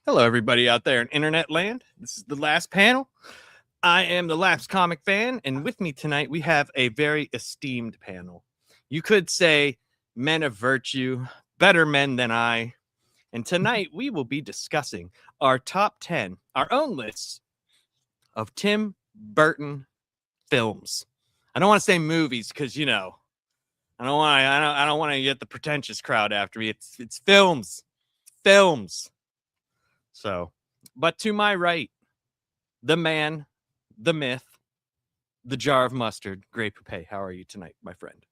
Hello, everybody out there in internet land. This is the last panel. I am the Lapsed Comic Fan, and with me tonight we have a very esteemed panel. You could say men of virtue, better men than I. And tonight we will be discussing our top 10, our own lists of Tim Burton films. I don't want to say movies because, you know, I don't want to get the pretentious crowd after me. It's films. Films. So, but to my right, the man, the myth, the jar of mustard, Grey Poupée. How are you tonight, my friend?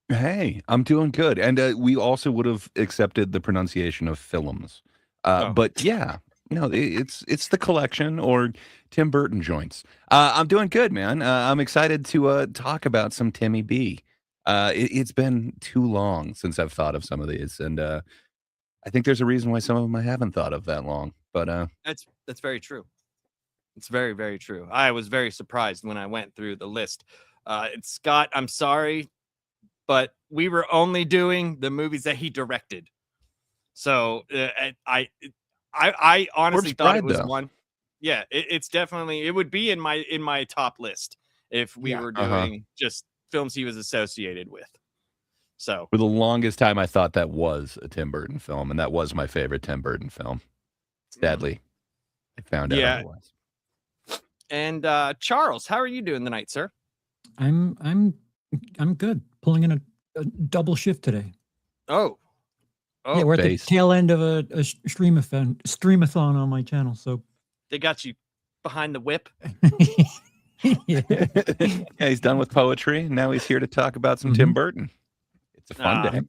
Hey, I'm doing good. And we also would have accepted the pronunciation of films. But yeah, it's the collection or Tim Burton joints. I'm doing good, man. I'm excited to talk about some Timmy B. It's been too long since I've thought of some of these. And I think there's a reason why some of them I haven't thought of that long. But that's very true. It's very, very true. I was very surprised when I went through the list. Scott, I'm sorry, but we were only doing the movies that he directed. So I honestly thought it was one. Yeah, it's definitely, it would be in my top list if we were doing just films he was associated with. So for the longest time, I thought that was a Tim Burton film, and that was my favorite Tim Burton film. Sadly, I found out otherwise. And Charles, how are you doing tonight, sir? I'm good. Pulling in a double shift today. Oh, yeah, we're at the tail end of a streamathon on my channel. So they got you behind the whip. Yeah, he's done with poetry. Now he's here to talk about some Tim Burton. It's a fun day.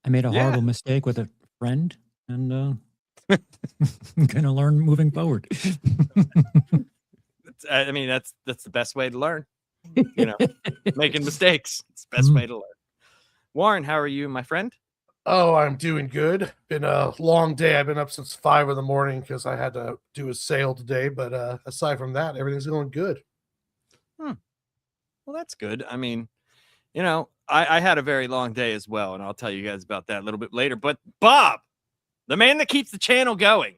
I made a horrible mistake with a friend, and I'm gonna learn moving forward. I mean, that's the best way to learn. You know, making mistakes. It's the best way to learn. Warren, how are you, my friend? Oh, I'm doing good. Been a long day. I've been up since 5 a.m. because I had to do a sale today. But aside from that, everything's going good. Well, that's good. I mean, you know, I had a very long day as well, and I'll tell you guys about that a little bit later. But Bob, the man that keeps the channel going,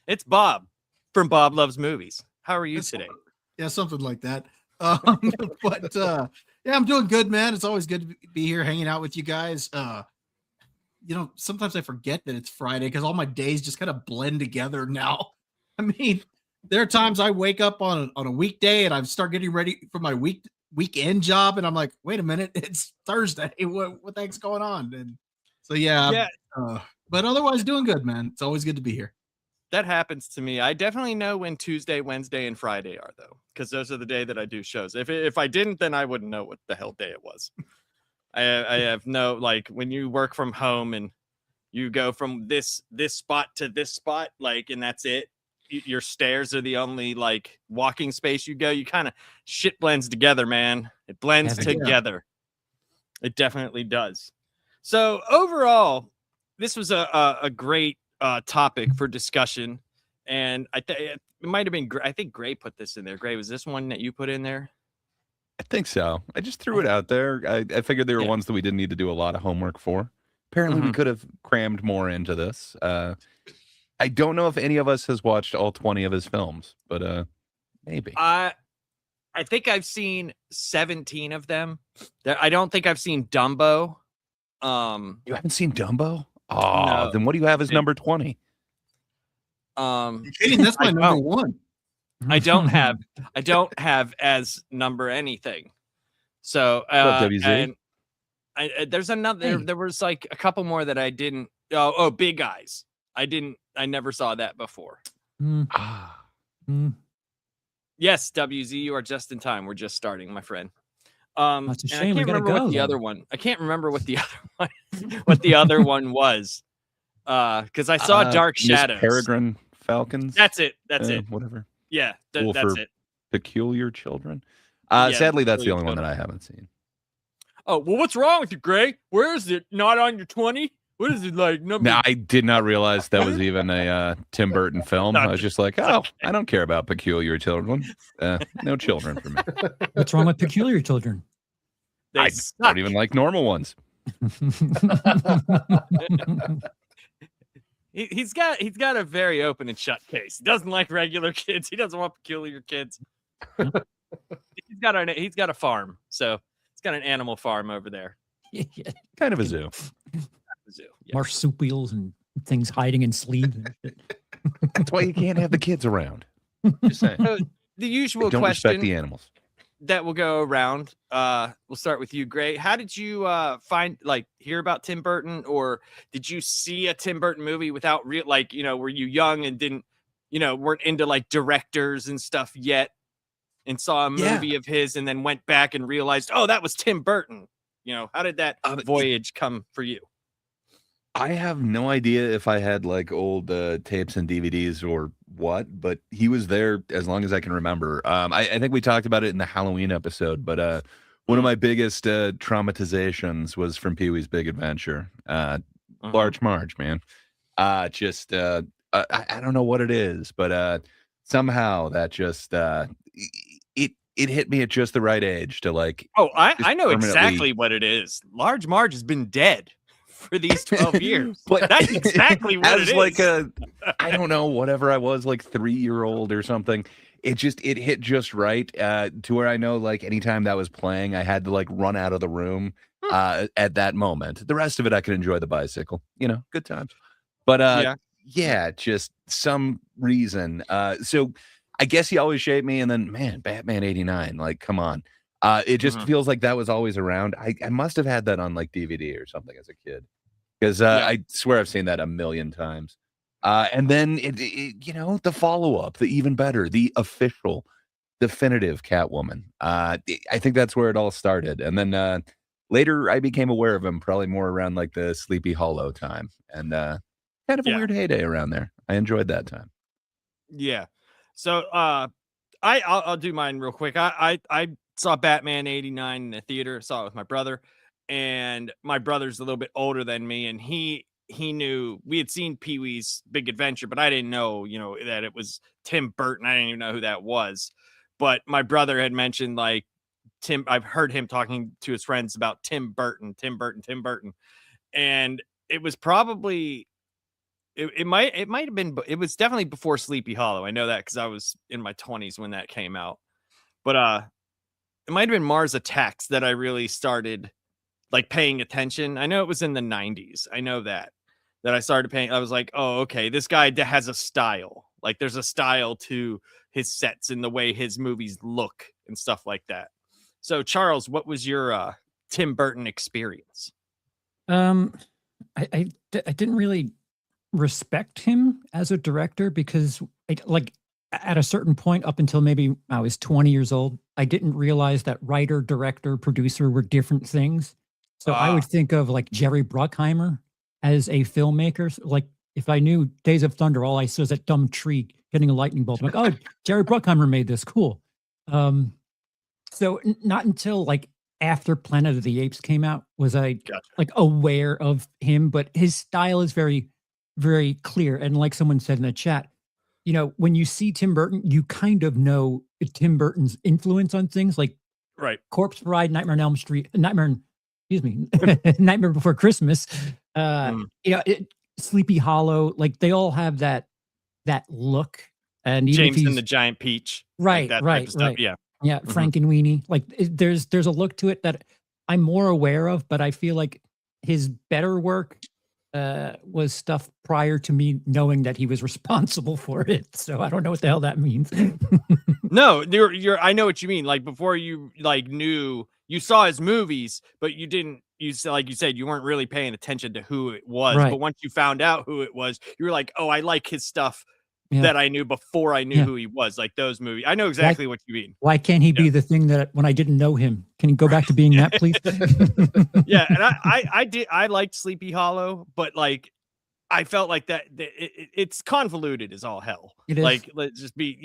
it's Bob from Bob Loves Movies. How are you today? Yeah, something like that. But yeah, I'm doing good, man. It's always good to be here hanging out with you guys. You know, sometimes I forget that it's Friday because all my days just kind of blend together now. I mean, there are times I wake up on a weekday and I start getting ready for my weekend job, and I'm like, wait a minute, it's Thursday. What the heck's going on? And so yeah. But otherwise doing good, man. It's always good to be here. That happens to me. I definitely know when Tuesday, Wednesday, and Friday are, though, because those are the day that I do shows. If I didn't, then I wouldn't know what the hell day it was. I have no, like, when you work from home and you go from this spot to this spot, like, and that's it. Your stairs are the only, like, walking space you go. You kind of shit blends together, man. It blends together. It definitely does. So overall, this was a great topic for discussion, and it might have been I think Gray put this in there. Gray, was this one that you put in there? I think so. I just threw it out there. I figured there were ones that we didn't need to do a lot of homework for. Apparently we could have crammed more into this. I don't know if any of us has watched all 20 of his films, but maybe. I think I've seen 17 of them. I don't think I've seen Dumbo. You haven't seen Dumbo? Oh, no. Then what do you have as number 20? You're kidding, that's my number 1. I don't have as number anything. So WZ? And there's another. There was like a couple more that I didn't. Oh, Big Eyes. I never saw that before. Yes, WZ, you are just in time. We're just starting, my friend. That's a shame. I can't remember what the other one. I can't remember what the other one was. Because I saw Dark Shadows. Peregrine Falcons. That's it. That's it. Whatever. Yeah, that's it. Peculiar Children. Sadly, that's the only one that I haven't seen. Oh, well, what's wrong with you, Gray? Where is it? Not on your 20? What is it like? No, I did not realize that was even a Tim Burton film. I was just like, I don't care about Peculiar Children. No children for me. What's wrong with Peculiar Children? I don't even like normal ones. He's got a very open and shut case. He doesn't like regular kids. He doesn't want peculiar kids. He's got a farm, so he's got an animal farm over there. Yeah. Kind of a zoo. Zoo. Yeah. Marsupials and things hiding in sleeves. And shit. That's why you can't have the kids around. Just saying. So, the usual Don't respect question the animals. that will go around. We'll start with you, Gray. How did you hear about Tim Burton, or did you see a Tim Burton movie without were you young and didn't, weren't into like directors and stuff yet, and saw a movie of his and then went back and realized, oh, that was Tim Burton. How did that voyage come for you? I have no idea if I had like old tapes and DVDs or what, but he was there as long as I can remember. I think we talked about it in the Halloween episode, but one of my biggest traumatizations was from Pee-wee's Big Adventure. Large Marge, man. I don't know what it is, but somehow that just it hit me at just the right age to like. Oh, I know exactly what it is. Large Marge has been dead for these 12 years. But that's exactly what it is. Like I don't know, whatever I was, like 3-year-old or something. It hit just right to where I know like anytime that was playing, I had to like run out of the room at that moment. The rest of it, I could enjoy the bicycle, good times. But just some reason. So I guess he always shaped me. And then, man, Batman 89, like, come on. It just feels like that was always around. I must have had that on like DVD or something as a kid, because I swear I've seen that a million times. And then the follow-up, the even better, the official, definitive Catwoman. I think that's where it all started. And then later I became aware of him probably more around like the Sleepy Hollow time, and kind of a weird heyday around there. I enjoyed that time. Yeah. So I'll do mine real quick. I saw Batman 89 in the theater. Saw it with my brother, and my brother's a little bit older than me, and he knew we had seen Pee-wee's Big Adventure, but I didn't know, that it was Tim Burton. I didn't even know who that was. But my brother had mentioned like I've heard him talking to his friends about Tim Burton. And it was probably it might have been, it was definitely before Sleepy Hollow. I know that because I was in my 20s when that came out. But it might have been Mars Attacks that I really started like paying attention. I know it was in the 90s. I know that I started paying. I was like, oh, okay, this guy has a style. Like there's a style to his sets and the way his movies look and stuff like that. So Charles, what was your Tim Burton experience? I didn't really respect him as a director because at a certain point up until maybe I was 20 years old, I didn't realize that writer, director, producer were different things. So I would think of like Jerry Bruckheimer as a filmmaker. Like if I knew Days of Thunder, all I saw was that dumb tree getting a lightning bolt. I'm like, oh, Jerry Bruckheimer made this. Cool. So not until like after Planet of the Apes came out was I like aware of him, but his style is very, very clear. And like someone said in the chat, when you see Tim Burton, you kind of know Tim Burton's influence on things like Corpse Bride, Nightmare Before Christmas, Sleepy Hollow, like they all have that look. And James and the Giant Peach, right, like right. Yeah, Frankenweenie. Like there's a look to it that I'm more aware of, but I feel like his better work was stuff prior to me knowing that he was responsible for it. So I don't know what the hell that means. No, I know what you mean. Like before you like knew, you saw his movies, but you didn't. Like you said, you weren't really paying attention to who it was. Right. But once you found out who it was, you were like, oh, I like his stuff. That I knew before I knew who he was, like those movies. I know exactly what you mean. Why can't he be the thing that when I didn't know him? Can he go back to being that, please? Yeah, and I liked Sleepy Hollow, but like I felt like that it's convoluted as all hell. It is. Like let's just be,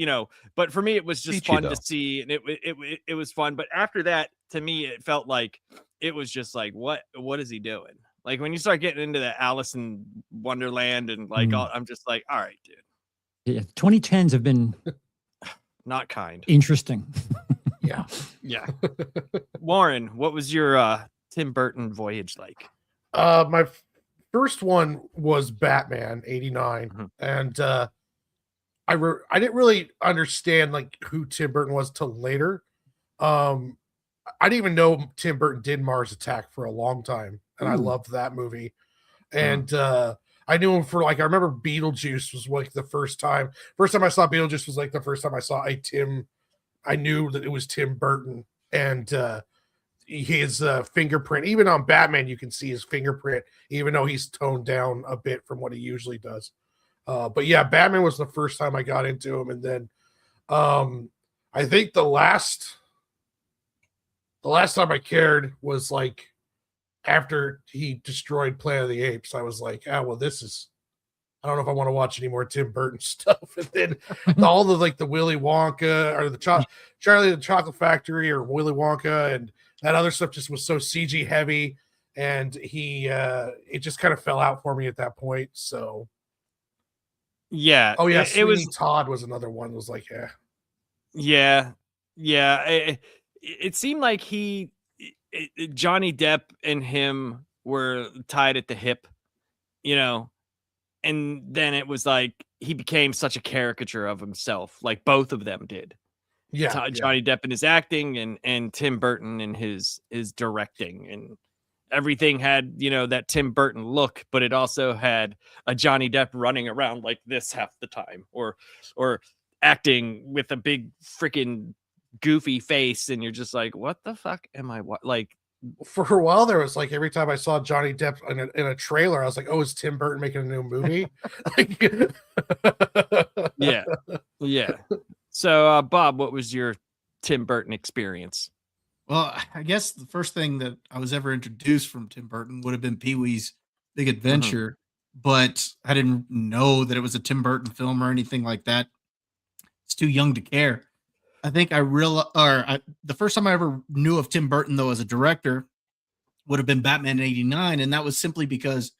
but for me it was just fun to see, and it was fun. But after that, to me, it felt like it was just like what is he doing? Like when you start getting into the Alice in Wonderland and like I'm just like, all right, dude. Yeah, 2010s have been not kind. Interesting. Yeah. Warren, what was your Tim Burton voyage like? My first one was Batman '89, Mhm. and I didn't really understand like who Tim Burton was till later. Um, I didn't even know Tim Burton did Mars Attack for a long time, and I Ooh. loved that movie. And I knew him for like I remember Beetlejuice was like the first time. First time I saw Beetlejuice was like the first time I saw a Tim. I knew that it was Tim Burton, and his fingerprint. Even on Batman, you can see his fingerprint, even though he's toned down a bit from what he usually does. But yeah, Batman was the first time I got into him, and then I think the last time I cared was like after he destroyed Planet of the Apes. I was like, ah, well, this is. I don't know if I want to watch any more Tim Burton stuff. And then all the like the Willy Wonka or the Charlie the Chocolate Factory or Willy Wonka and that other stuff just was so CG heavy, and it just kind of fell out for me at that point. So Yeah. oh yeah, it Sweeney was. Todd was another one. It was like Yeah. Yeah. It seemed like Johnny Depp and him were tied at the hip, you know, and then it was like he became such a caricature of himself, like both of them did. yeah. Johnny Depp in his acting and Tim Burton in his directing, and everything had, that Tim Burton look, but it also had a Johnny Depp running around like this half the time, or acting with a big freaking goofy face, and you're just like, what the fuck am I like? For a while there was like every time I saw Johnny Depp in a trailer, I was like, oh, is Tim Burton making a new movie? Yeah. So Bob, what was your Tim Burton experience? Well, I guess the first thing that I was ever introduced from Tim Burton would have been Pee-wee's Big Adventure, but I didn't know that it was a Tim Burton film or anything like that. It's too young to care. I think the first time I ever knew of Tim Burton though as a director would have been Batman '89, and that was simply because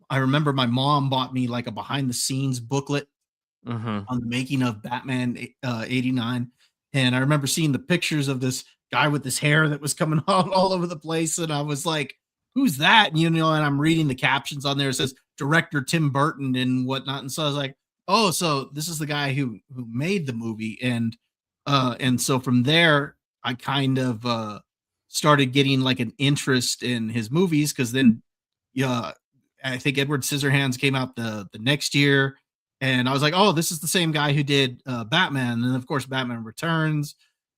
I remember my mom bought me like a behind the scenes booklet on the making of Batman '89, and I remember seeing the pictures of this guy with this hair that was coming out all over the place, and I was like, "Who's that?" And, and I'm reading the captions on there. It says director Tim Burton and whatnot, and so I was like, "Oh, so this is the guy who made the movie." And so from there, I kind of started getting like an interest in his movies, because then, I think Edward Scissorhands came out the next year, and I was like, oh, this is the same guy who did Batman, and of course Batman Returns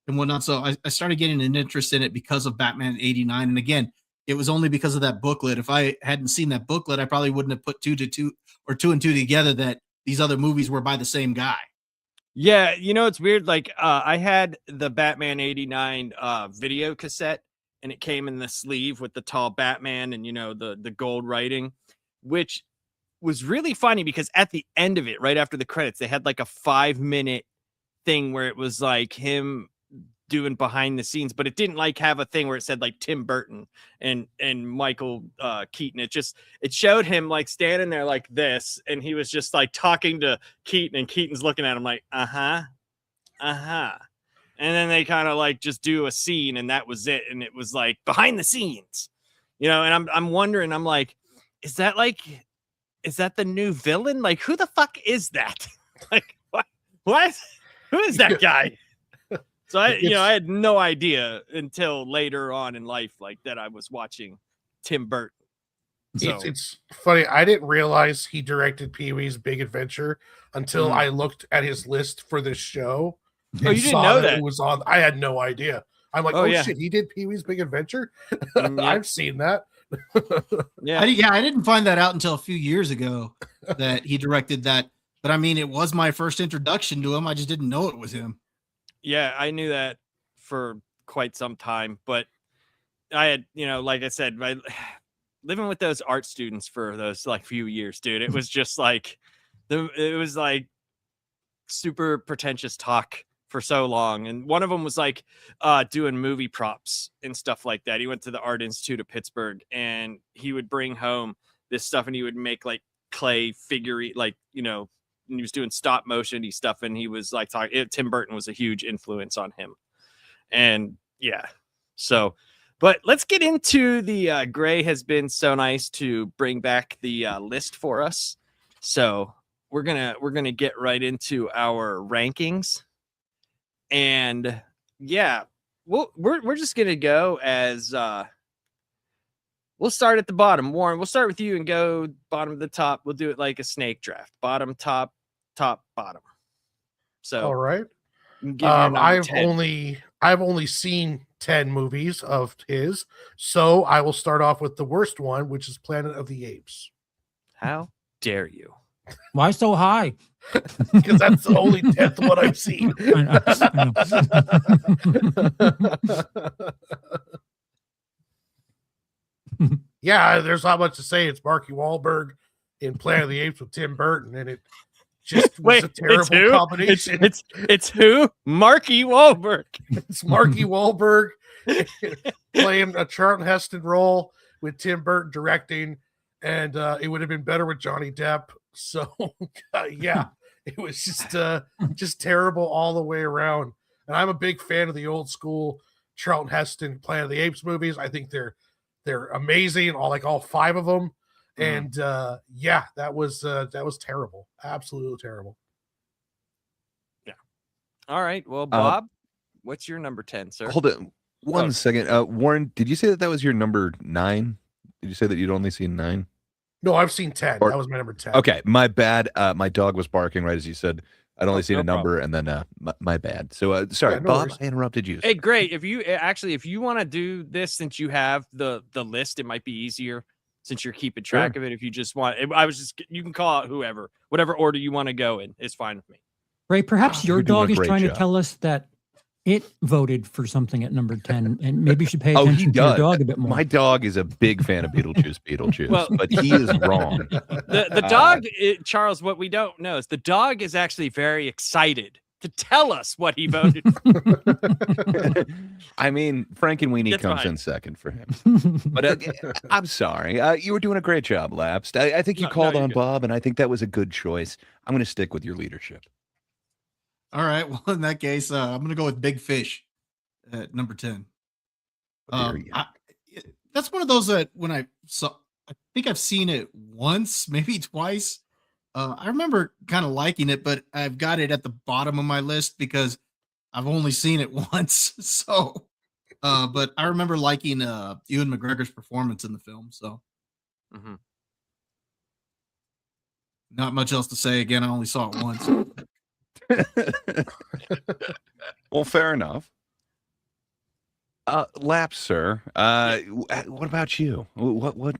and whatnot. So I started getting an interest in it because of Batman '89, and again, it was only because of that booklet. If I hadn't seen that booklet, I probably wouldn't have put two and two together that these other movies were by the same guy. Yeah, it's weird. Like, I had the Batman '89 video cassette, and it came in the sleeve with the tall Batman and the gold writing, which was really funny because at the end of it, right after the credits, they had like a 5-minute thing where it was like him doing behind the scenes, but it didn't like have a thing where it said like Tim Burton and Michael Keaton. It showed him like standing there like this, and he was just like talking to Keaton, and Keaton's looking at him like, and then they kind of like just do a scene, and that was it. And it was like behind the scenes, and I'm wondering, I'm like, is that the new villain? Like, who the fuck is that? Like, what? Who is that guy? So I had no idea until later on in life, like that I was watching Tim Burton. So it's funny. I didn't realize he directed Pee-wee's Big Adventure until I looked at his list for this show. Oh, you didn't know that it was on? I had no idea. I'm like, yeah. Shit, he did Pee-wee's Big Adventure. I've seen that. I didn't find that out until a few years ago that he directed that. But I mean, it was my first introduction to him. I just didn't know it was him. Yeah, I knew that for quite some time, but I had, like I said, living with those art students for those like few years, dude, it was just like it was like super pretentious talk for so long. And one of them was like doing movie props and stuff like that. He went to the Art Institute of Pittsburgh, and he would bring home this stuff, and he would make like clay figurine, like, and he was doing stop motion stuff, and he was like talking. Tim Burton was a huge influence on him, and yeah. So, But let's get into the Gray has been so nice to bring back the list for us. So we're gonna get right into our rankings, and yeah, we're just gonna go as we'll start at the bottom. Warren, we'll start with you and go bottom to the top. We'll do it like a snake draft: bottom, top, top, bottom. So all right. give your number I've 10. only seen 10 movies of his, so I will start off with the worst one, which is Planet of the Apes. How dare you? Why so high? Because that's the only 10th one I've seen. Yeah, there's not much to say. It's Marky Wahlberg in Planet of the Apes with Tim Burton, and it just was a terrible combination. It's who? Marky Wahlberg. It's Marky Wahlberg playing a Charlton Heston role with Tim Burton directing, and it would have been better with Johnny Depp. So yeah, it was just terrible all the way around. And I'm a big fan of the old school Charlton Heston Planet of the Apes movies. I think they're amazing, all 5 of them. And yeah, that was terrible, absolutely terrible. Yeah. All right. Well, Bob, what's your number 10, sir? Hold it one second. Warren, did you say that was your number 9? Did you say that you'd only seen 9? No, I've seen 10. That was my number 10. Okay, my bad. My dog was barking right as you said. I'd only seen a number, and then my bad. So sorry, Bob, I interrupted you. Hey, great. If you want to do this, since you have the list, it might be easier since you're keeping track of it. If you just want, you can call out whatever order you want to go in is fine with me. Ray, perhaps your You're doing dog a is great trying job. to tell us that it voted for something at number 10, and maybe you should pay Oh, he attention to your does. dog a bit more. My dog is a big fan of Beetlejuice, Well- but he is wrong. The dog, Charles, what we don't know is the dog is actually very excited to tell us what he voted for. I mean, Frankenweenie That's comes fine. in second for him. But I'm sorry. You were doing a great job, Lapsed. I think you No, called you're on good. Bob, and I think that was a good choice. I'm going to stick with your leadership. All right. Well, in that case, I'm going to go with Big Fish at number 10. There you go. That's one of those that when I think I've seen it once, maybe twice. I remember kind of liking it, but I've got it at the bottom of my list because I've only seen it once. So, but I remember liking Ewan McGregor's performance in the film. So, Mhm. not much else to say. Again, I only saw it once. Well, fair enough. Laps, sir. What about you? What what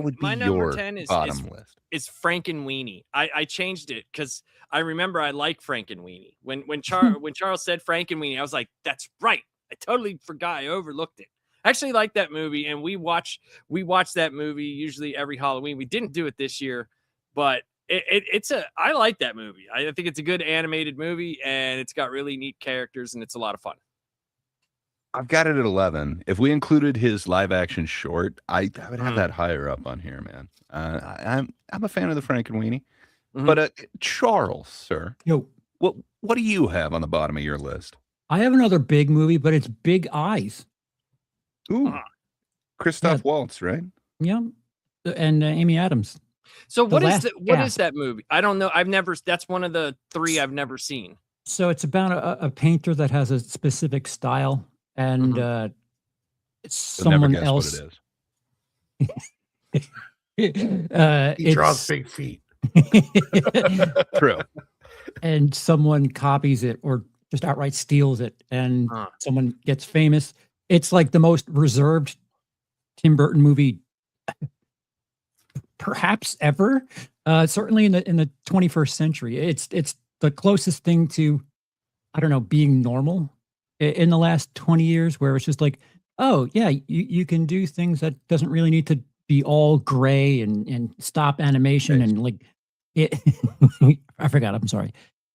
would be My number your 10 is bottom list? Frankenweenie. I changed it because I remember I like Frankenweenie. When Charles said Frankenweenie, I was like, that's right. I totally forgot. I overlooked it. I actually like that movie, and we watch that movie usually every Halloween. We didn't do it this year, but I like that movie. I think it's a good animated movie, and it's got really neat characters, and it's a lot of fun. I've got it at 11. If we included his live action short, I would have that higher up on here, man. I'm a fan of the Frankenweenie. Mhm. But Charles, sir, Yo, what do you have on the bottom of your list? I have another big movie, but it's Big Eyes. Ooh, Christoph Waltz, right? Yeah, and Amy Adams. So what last is that movie? I don't know. That's one of the 3 I've never seen. So it's about a painter that has a specific style, and it's You'll never someone guess else. what it is. He draws big feet. True. And someone copies it or just outright steals it, and someone gets famous. It's like the most reserved Tim Burton movie perhaps ever. Certainly in the 21st century. It's the closest thing to, I don't know, being normal in the last 20 years, where it's just like, oh yeah, you can do things that doesn't really need to be all gray and stop animation and like it. I forgot. I'm sorry.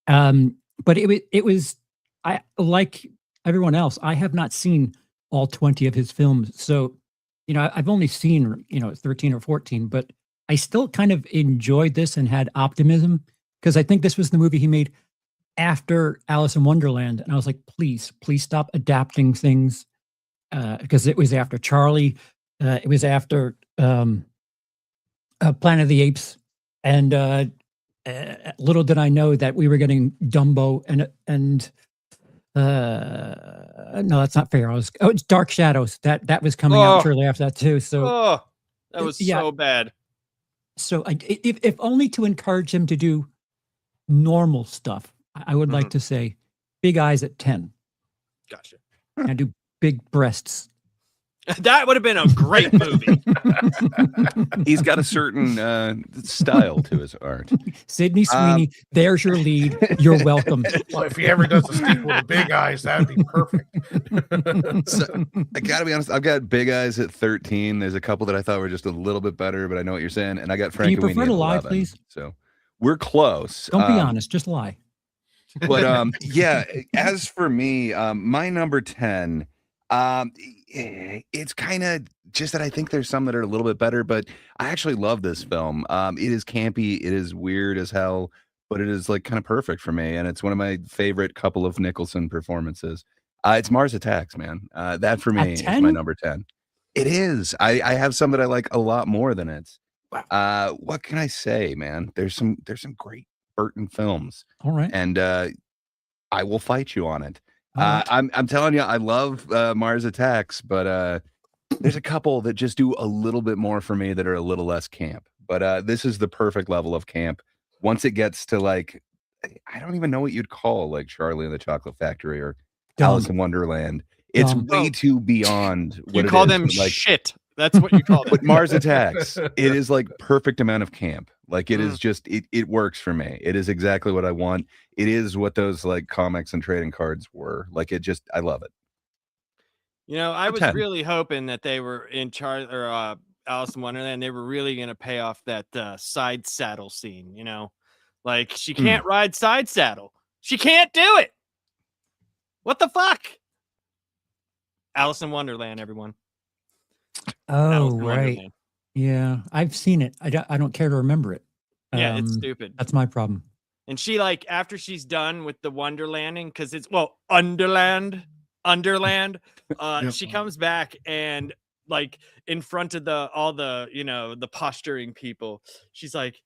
But it was, I like everyone else. I have not seen all 20 of his films. So, I've only seen, 13 or 14, but I still kind of enjoyed this and had optimism, because I think this was the movie he made after Alice in Wonderland. And I was like, please stop adapting things because it was after Charlie, it was after Planet of the Apes, and little did I know that we were getting Dumbo and no, that's not fair. It's Dark Shadows that was coming out shortly after that too. So that was so bad. So if only to encourage him to do normal stuff, I would like to say Big Eyes at 10. Gotcha. And do big breasts. That would have been a great movie. He's got a certain style to his art. Sydney Sweeney, there's your lead. You're welcome. Well, if he ever does a sequel to Big Eyes, that'd be perfect. So, I gotta be honest, I've got Big Eyes at 13. There's a couple that I thought were just a little bit better, but I know what you're saying. And I got Frank. Can you prefer to lie, please? So we're close. Don't be honest, just lie. But yeah, as for me, my number 10, it's kind of just that I think there's some that are a little bit better, but I actually love this film. It is campy, it is weird as hell, but it is like kind of perfect for me, and it's one of my favorite couple of Nicholson performances. It's Mars Attacks, man. That for me is my number 10. It is. I have some that I like a lot more than it. What can I say, man? There's some great Burton films. All right. And I will fight you on it. I'm telling you, I love Mars Attacks, but there's a couple that just do a little bit more for me that are a little less camp. But this is the perfect level of camp. Once it gets to like, I don't even know what you'd call like Charlie and the Chocolate Factory or Alice in Wonderland. It's way too beyond what you call them like, shit. That's what you call them. But Mars Attacks, it is like perfect amount of camp. Like it is just, it works for me. It is exactly what I want. It is what those like comics and trading cards were. Like it just, I love it. You know, I was really hoping that they were in Charlie or Alice in Wonderland. They were really going to pay off that side saddle scene, you know, like she can't ride side saddle. She can't do it. What the fuck? Alice in Wonderland, everyone. Oh, right. Yeah, I've seen it. I don't care to remember it. Yeah, it's stupid. That's my problem. And she like after she's done with the Wonderlanding, because it's Underland. She comes back and like in front of all the the posturing people, she's like,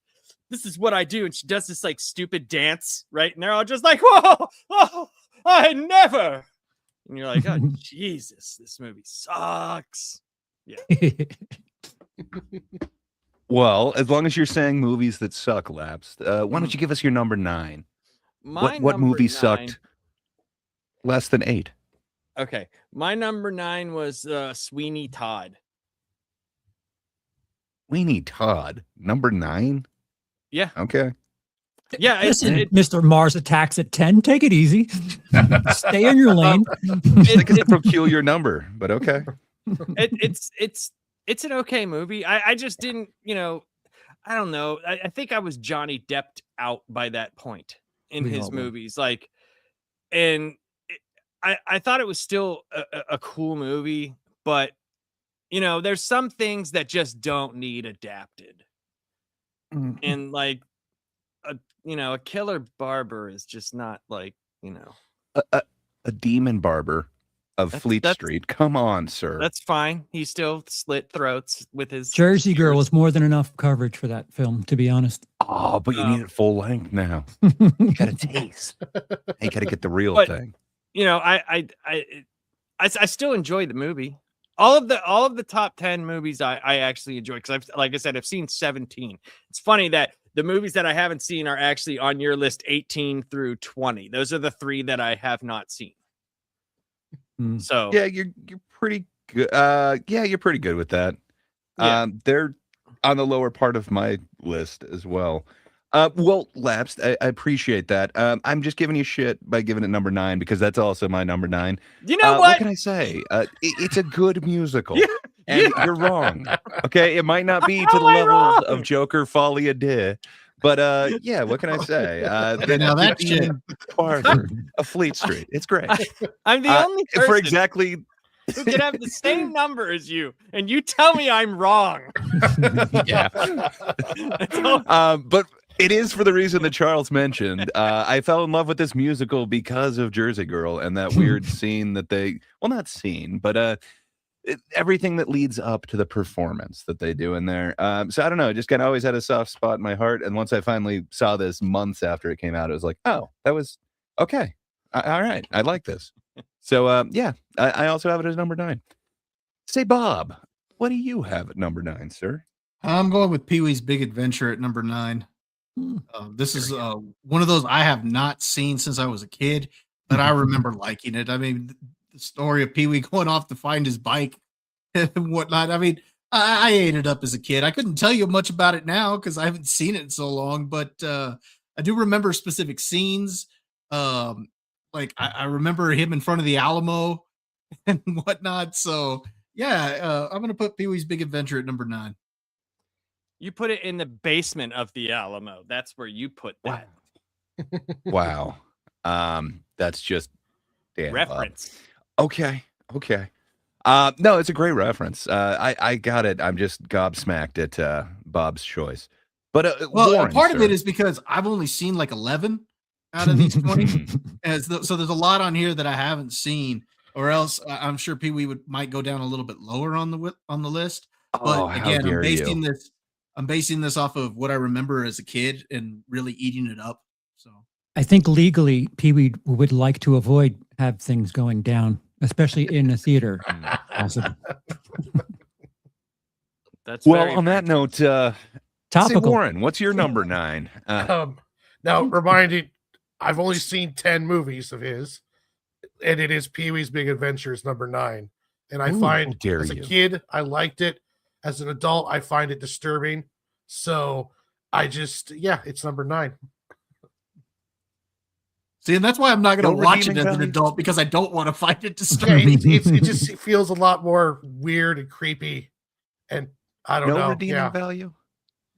"This is what I do," and she does this like stupid dance, right? And they're all just like, "Whoa, oh, I never." And you're like, "Oh Jesus, this movie sucks." Yeah. Well, as long as you're saying movies that suck, Lapsed, why don't you give us your number 9? What movie sucked less than 8? Okay, my number 9 was Sweeney Todd. Sweeney Todd, number 9? Yeah. Okay. Yeah, listen, Mr. Mars Attacks at 10. Take it easy. Stay in your lane. It's a peculiar number, but okay. It's an okay movie. I just didn't, I don't know. I think I was Johnny Depped out by that point in his movies. Like, and I thought it was still a cool movie, but there's some things that just don't need adapted. And like, a killer barber is just not like, a demon barber of Fleet Street. Come on, sir. That's fine. He still slit throats with his Jersey Girl was more than enough coverage for that film, to be honest. Oh, but you need it full length now. You got to taste. You got to get the real thing. I still enjoy the movie. All of the top 10 movies I actually enjoy because like I said, I've seen 17. It's funny that the movies that I haven't seen are actually on your list 18 through 20. Those are the 3 that I have not seen. So yeah, you're pretty good. Yeah, you're pretty good with that. Yeah. They're on the lower part of my list as well. Well, Lapsed, I appreciate that. I'm just giving you shit by giving it number 9 because that's also my number 9. You know what? What can I say? It's a good musical. And you're wrong. Okay, it might not be to the levels of Joker Folie à Deux, but yeah, what can I say? Now that shit farther of Fleet Street. It's great. I'm the only person for exactly who can have the same number as you, and you tell me I'm wrong. Yeah. But It is for the reason that Charles mentioned. I fell in love with this musical because of Jersey Girl and that weird scene that not scene, but everything that leads up to the performance that they do in there. So I don't know, it just kind of always had a soft spot in my heart. And once I finally saw this months after it came out, it was like, oh, that was okay. All right. I like this. So yeah, I also have it as number 9. Say, Bob, what do you have at number 9, sir? I'm going with Pee-wee's Big Adventure at number 9. This is one of those I have not seen since I was a kid, but I remember liking it. I mean, the story of Pee-wee going off to find his bike and whatnot. I mean, I ate it up as a kid. I couldn't tell you much about it now because I haven't seen it in so long, but I do remember specific scenes. Like I remember him in front of the Alamo and whatnot. So yeah, I'm gonna put Pee-wee's Big Adventure at number 9. You put it in the basement of the Alamo. That's where you put that. Wow. That's just damn reference. Okay. No, it's a great reference. I got it. I'm just gobsmacked at Bob's choice. But Warren, part of it is because I've only seen like 11 out of these 20. So there's a lot on here that I haven't seen, or else I'm sure Pee-wee might go down a little bit lower on the list. But again, I'm basing this off of what I remember as a kid and really eating it up. So I think legally Pee-wee would like to avoid have things going down, especially in a theater. Possible. That's well. On that note, say, topical. Warren, what's your number 9? Now, reminding, I've only seen 10 movies of his, and it is Pee-wee's Big Adventures number 9. And I find as a kid, I liked it. As an adult, I find it disturbing. So it's number 9. See, and that's why I'm not going to watch it as an adult, because I don't want to find it disturbing. It just feels a lot more weird and creepy. And I don't know. No redeeming value?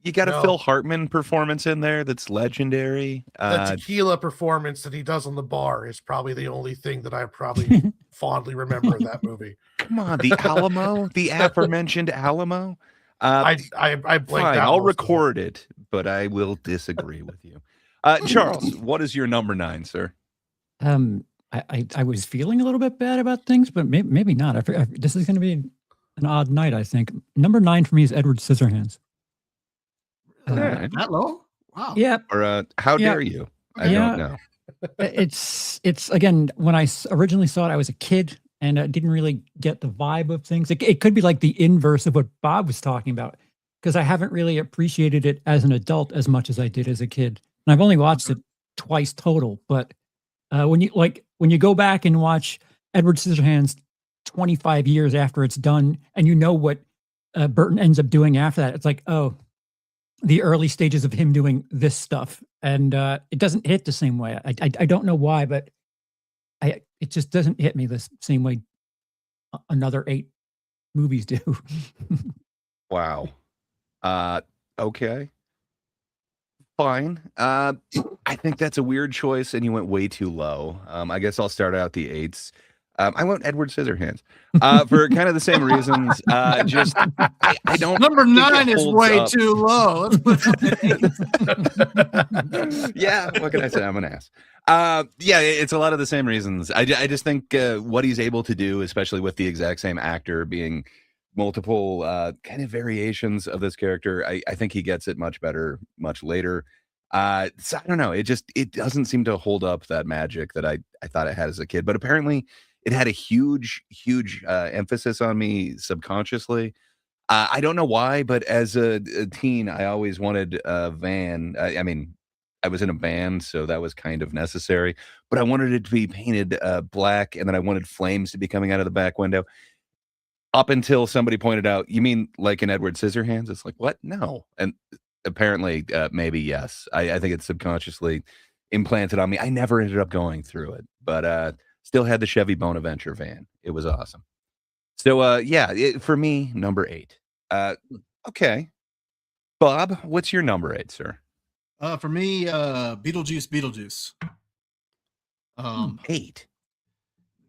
You got a Phil Hartman performance in there that's legendary. The tequila performance that he does on the bar is probably the only thing that I probably fondly remember of that movie. Come on, the Alamo, the aforementioned Alamo. I blanked fine, out. I'll record it, but I will disagree with you. Charles, what is your number 9, sir? I was feeling a little bit bad about things, but maybe not. This is going to be an odd night, I think. Number 9 for me is Edward Scissorhands. That low? Wow. Yeah. Or how dare you? I don't know. It's again, when I originally saw it, I was a kid and I didn't really get the vibe of things. It could be like the inverse of what Bob was talking about, because I haven't really appreciated it as an adult as much as I did as a kid. And I've only watched it twice total. But when you go back and watch Edward Scissorhands 25 years after it's done, and you know what Burton ends up doing after that, it's like, oh, the early stages of him doing this stuff, and it doesn't hit the same way. I don't know why, but it just doesn't hit me the same way another 8 movies do. Wow. Okay. Fine. I think that's a weird choice, and you went way too low. I guess I'll start out the 8s. I went Edward Scissorhands for kind of the same reasons. I don't. Number 9 is way too low. Let's put yeah, what can I say? I'm an ass. Yeah, it's a lot of the same reasons. I just think what he's able to do, especially with the exact same actor being multiple kind of variations of this character, I think he gets it much better much later. So I don't know. It doesn't seem to hold up that magic that I thought it had as a kid, but apparently it had a huge emphasis on me subconsciously. I don't know why, but as a teen, I always wanted a van. I mean, I was in a band, so that was kind of necessary, but I wanted it to be painted black, and then I wanted flames to be coming out of the back window. Up until somebody pointed out, you mean like in Edward Scissorhands? It's like, what? No. And apparently, maybe yes. I think it's subconsciously implanted on me. I never ended up going through it, but still had the Chevy Bonaventure van. It was awesome. So, for me, number 8. Okay. Bob, what's your number 8, sir? For me, Beetlejuice. 8.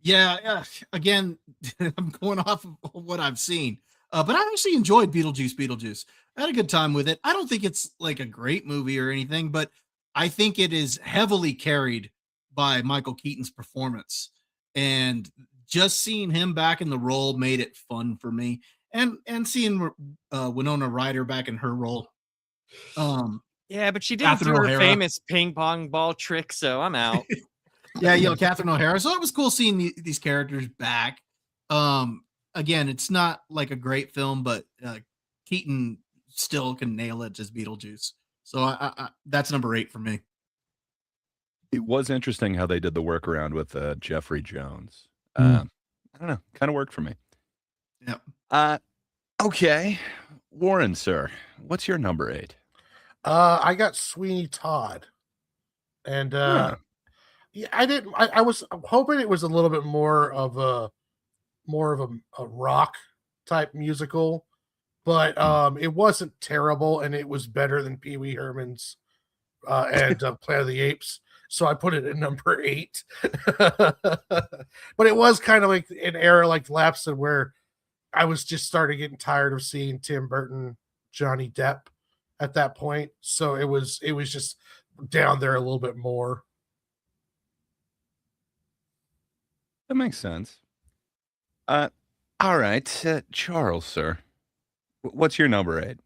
Yeah. Again, I'm going off of what I've seen, but I actually enjoyed Beetlejuice. I had a good time with it. I don't think it's like a great movie or anything, but I think it is heavily carried by Michael Keaton's performance. And just seeing him back in the role made it fun for me. And seeing Winona Ryder back in her role. Yeah, but she didn't Catherine do her O'Hara. famous ping pong ball trick, so I'm out. Yeah, Catherine O'Hara. So it was cool seeing these characters back. Again, it's not like a great film, but Keaton still can nail it as Beetlejuice. So I that's number 8 for me. It was interesting how they did the workaround with Jeffrey Jones. Mm. I don't know, kind of worked for me. Yep. Okay, Warren, sir, what's your number 8? I got Sweeney Todd, and yeah, I didn't. I was hoping it was a little bit more of a rock type musical, but it wasn't terrible, and it was better than Pee Wee Herman's and Planet of the Apes. So I put it at number 8. But it was kind of like an era like Lapson where I was just starting getting tired of seeing Tim Burton, Johnny Depp at that point. So it was just down there a little bit more. That makes sense. All right, Charles, sir, what's your number 8?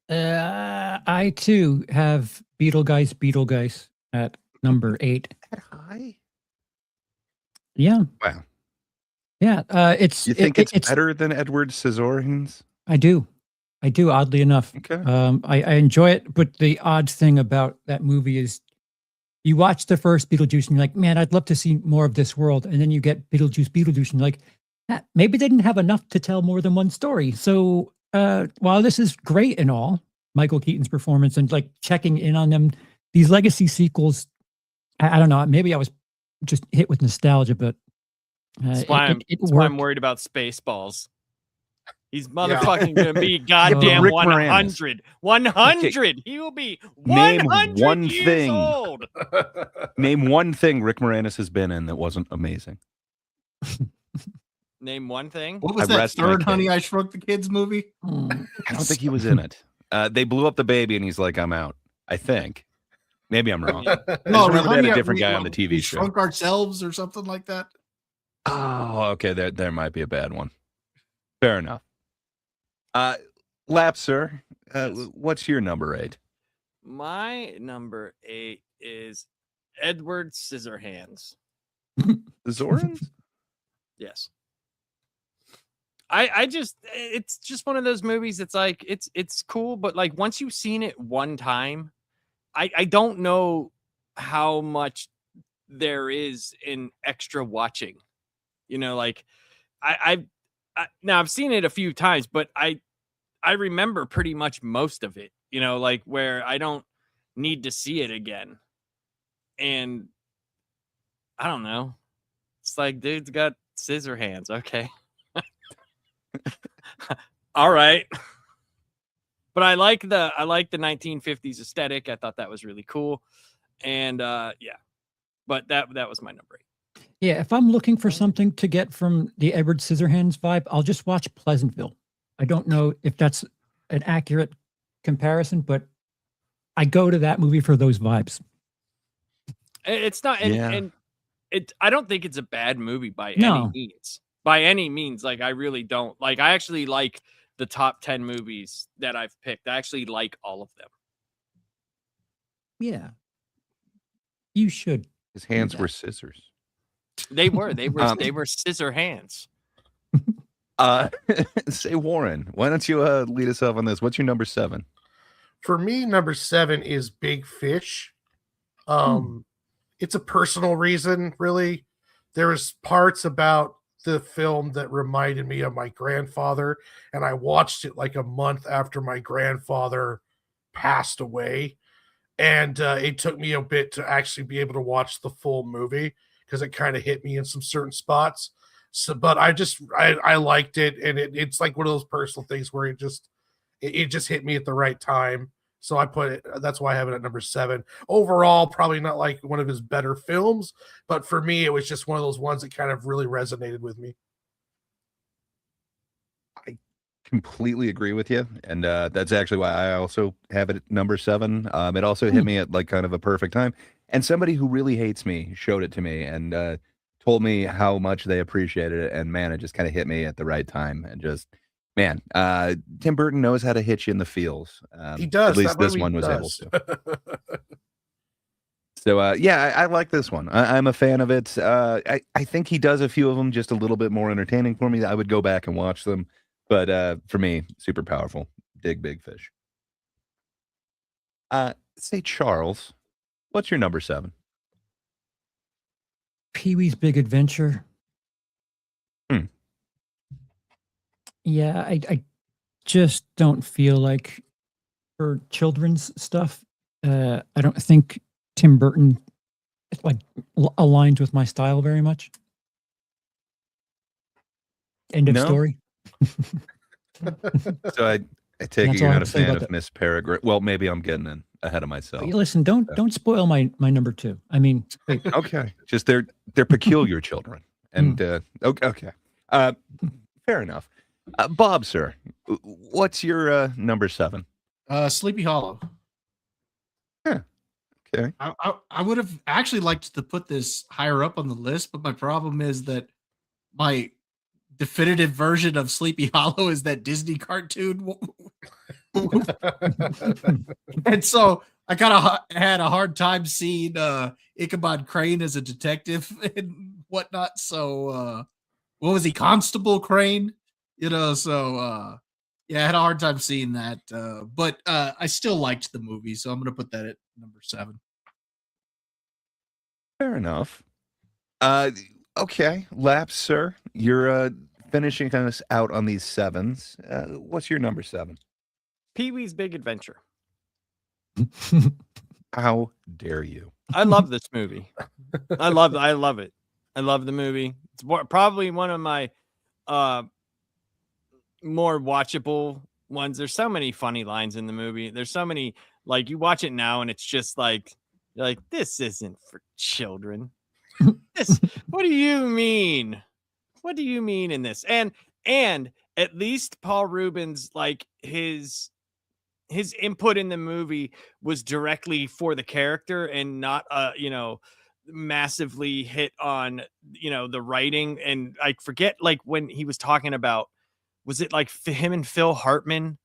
I too have Beetlejuice at number 8. That high? Yeah. Wow. Yeah. It's You think it's better than Edward Scissorhands? I do, oddly enough. Okay. I enjoy it, but the odd thing about that movie is you watch the first Beetlejuice and you're like, man, I'd love to see more of this world. And then you get Beetlejuice, and you're like, maybe they didn't have enough to tell more than one story. So while this is great and all, Michael Keaton's performance and like checking in on them, these legacy sequels, I don't know, maybe I was just hit with nostalgia, but That's why I'm worried about Spaceballs. He's motherfucking gonna be goddamn Rick 100. 100. Okay. He will be 100 years old. Name one thing Rick Moranis has been in that wasn't amazing. Name one thing. What was that third Honey I Shrunk the Kids movie? I don't think he was in it. They blew up the baby and he's like, I'm out. I think. Maybe I'm wrong. No, they had a different guy on the TV show. Shrunk Ourselves or something like that. Oh, okay. There might be a bad one. Fair enough. Lap, sir, what's your number 8? My number 8 is Edward Scissorhands. Zorans? Yes. I just, it's just one of those movies. It's like, it's cool, but like once you've seen it one time, I don't know how much there is in extra watching, you know, like now I've seen it a few times, but I remember pretty much most of it, you know, like where I don't need to see it again. And I don't know. It's like, dude's got scissor hands. Okay. All right. But I like the 1950s aesthetic. I thought that was really cool. And yeah. But that was my number 8. Yeah, if I'm looking for something to get from the Edward Scissorhands vibe, I'll just watch Pleasantville. I don't know if that's an accurate comparison, but I go to that movie for those vibes. It's not, and I don't think it's a bad movie by any means. By any means, like I really don't. Like I actually like the top 10 movies that I've picked. I actually like all of them. Yeah, you should. His hands were scissors. They were scissor hands. Say, Warren, why don't you lead us off on this? What's your number 7? For me, number 7 is Big Fish. It's a personal reason, really. There was parts about the film that reminded me of my grandfather, and I watched it like a month after my grandfather passed away. And it took me a bit to actually be able to watch the full movie because it kind of hit me in some certain spots. So, but I liked it, and it's like one of those personal things where it just hit me at the right time. So I put it. That's why I have it at number 7. Overall, probably not like one of his better films, but for me, it was just one of those ones that kind of really resonated with me. I completely agree with you, and that's actually why I also have it at number 7. It also hit me at like kind of a perfect time, and somebody who really hates me showed it to me and told me how much they appreciated it, and man, it just kind of hit me at the right time, and just man, Tim Burton knows how to hit you in the feels. He does. At least That this movie one was able does. to. So yeah, I like this one. I'm a fan of it. I think he does a few of them just a little bit more entertaining for me. I would go back and watch them, but for me, super powerful. Dig Big Fish. Say Charles, what's your number 7? Pee-wee's Big Adventure. Hmm. Yeah, I just don't feel like for children's stuff. I don't think Tim Burton like aligns with my style very much. End of No? story. So I take That's it you're all I not have a to say fan about of that. Miss Peregrine. Well, maybe I'm getting in ahead of myself. Listen, don't spoil my number 2. I mean, wait, Okay, just they're peculiar children, and okay, fair enough. Bob, sir, what's your number 7? Sleepy Hollow. Okay. I would have actually liked to put this higher up on the list, but my problem is that my definitive version of Sleepy Hollow is that Disney cartoon. And so I kind of had a hard time seeing Ichabod Crane as a detective and whatnot. So what was he, Constable Crane? So yeah, I had a hard time seeing that. But I still liked the movie, so I'm gonna put that at number 7. Fair enough. Okay, Laps, sir, you're finishing us out on these 7s. What's your number 7? Pee-wee's Big Adventure. How dare you? I love this movie. I love it. I love the movie. It's probably one of my more watchable ones. There's so many funny lines in the movie. There's so many, like, you watch it now and it's just like, you're like, this isn't for children. What do you mean? What do you mean in this? And at least Paul Rubens, like, his input in the movie was directly for the character and not massively hit on the writing. And I forget, like, when he was talking about, was it like him and Phil Hartman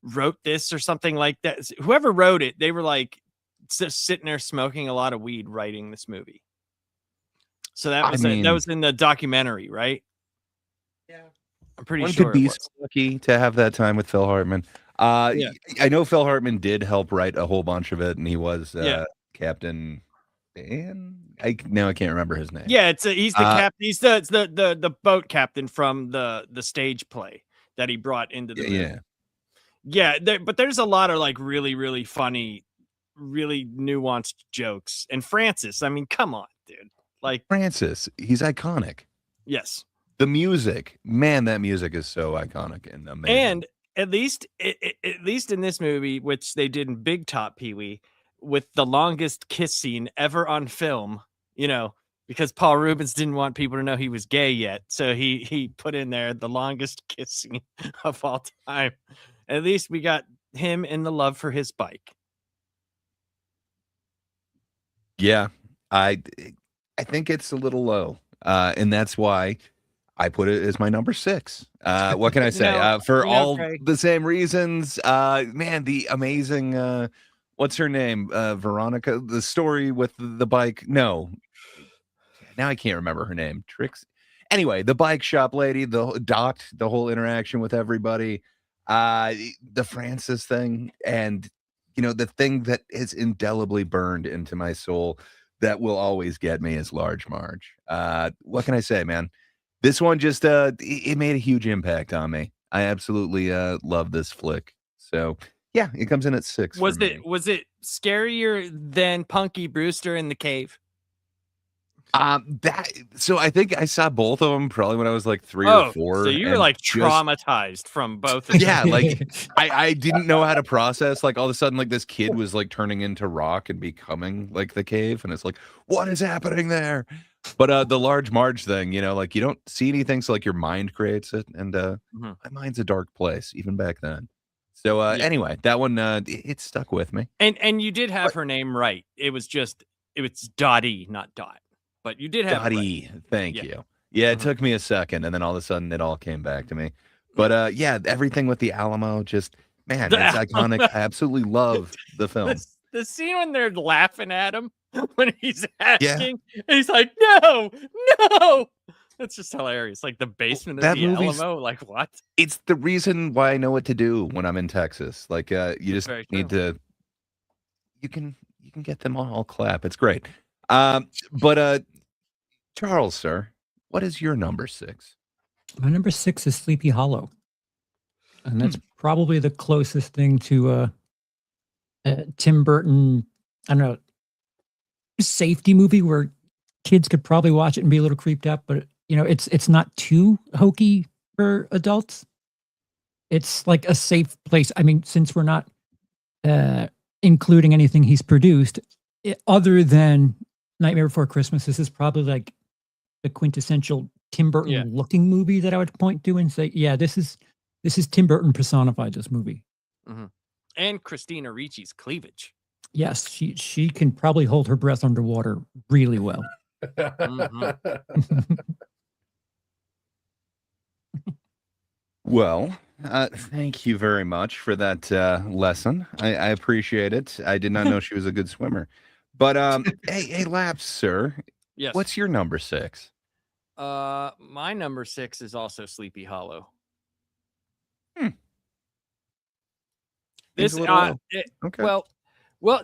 wrote this or something like that? Whoever wrote it, they were like just sitting there smoking a lot of weed writing this movie. So that was that was in the documentary, right? Yeah, I'm pretty One sure could be it was. so lucky to have that time with Phil Hartman. Yeah. I know Phil Hartman did help write a whole bunch of it, and he was Yeah. Captain Dan. Now I can't remember his name. Yeah, he's the captain. He's the boat captain from the stage play that he brought into the movie. Yeah. But there's a lot of like really, really funny, really nuanced jokes. And Francis, I mean, come on, dude. Like Francis, he's iconic. Yes. The music, man, that music is so iconic and amazing. And at least in this movie, which they did in Big Top Pee-wee, with the longest kiss scene ever on film, because Paul Rubens didn't want people to know he was gay yet. So he put in there the longest kiss scene of all time. At least we got him and the love for his bike. Yeah, I think it's a little low. And that's why I put it as my number 6. What can I say? For all the same reasons, man, the amazing, what's her name? Veronica, the story with the bike. No, now I can't remember her name. Trix. Anyway, the bike shop lady, the whole interaction with everybody, the Francis thing, and the thing that is indelibly burned into my soul that will always get me is Large Marge. What can I say, man? This one just it made a huge impact on me. I absolutely love this flick. So yeah, it comes in at 6. Was it scarier than Punky Brewster in the cave? So I think I saw both of them probably when I was like 3 or 4. So you were like traumatized from both of them. Yeah, like I didn't know how to process, like all of a sudden like this kid was like turning into rock and becoming like the cave, and it's like, what is happening there? But the large Marge thing, like you don't see anything, so like your mind creates it, and my mind's a dark place even back then. So anyway, that one it stuck with me. And you did have her name right. It's Dottie, not Dot. But you did have Dottie. it right. Thank you. Yeah, it took me a second, and then all of a sudden it all came back to me. But yeah, everything with the Alamo, just man, it's iconic. I absolutely love the film. The scene when they're laughing at him when he's asking, and he's like, "No, no." That's just hilarious. Like the basement of the Alamo. Like what? It's the reason why I know what to do when I'm in Texas. Like you just need to. You can get them all clap. It's great. But Charles, sir, what is your number 6? My number 6 is Sleepy Hollow, and that's probably the closest thing to Tim Burton. I don't know, safety movie where kids could probably watch it and be a little creeped out, but it's not too hokey for adults. It's like a safe place. I mean, since we're not including anything he's produced, other than Nightmare Before Christmas, this is probably like the quintessential Tim Burton looking movie that I would point to and say, yeah, this is Tim Burton personified, this movie. And Christina Ricci's cleavage. Yes, she can probably hold her breath underwater really well. Well, thank you very much for that lesson. I appreciate it. I did not know she was a good swimmer. But hey, Laps, sir. Yes. What's your number 6? My number 6 is also Sleepy Hollow. This okay. Well,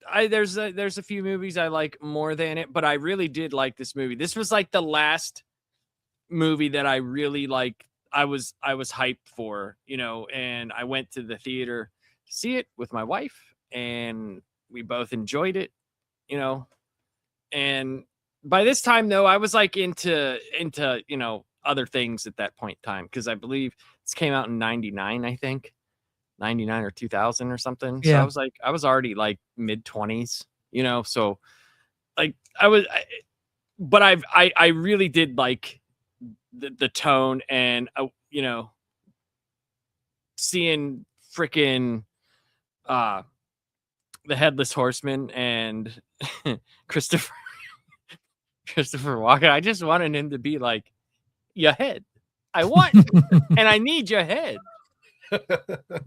there's a few movies I like more than it, but I really did like this movie. This was like the last movie that I really like. I was hyped for, and I went to the theater to see it with my wife, and we both enjoyed it, and by this time though, I was like into other things at that point in time, because I believe this came out in 99, I think 99 or 2000 or something. Yeah. So I was already like mid-20s, so like but I really did like the tone, and seeing freaking the Headless Horseman and Christopher Walken. I just wanted him to be like, your head. I want and I need your head.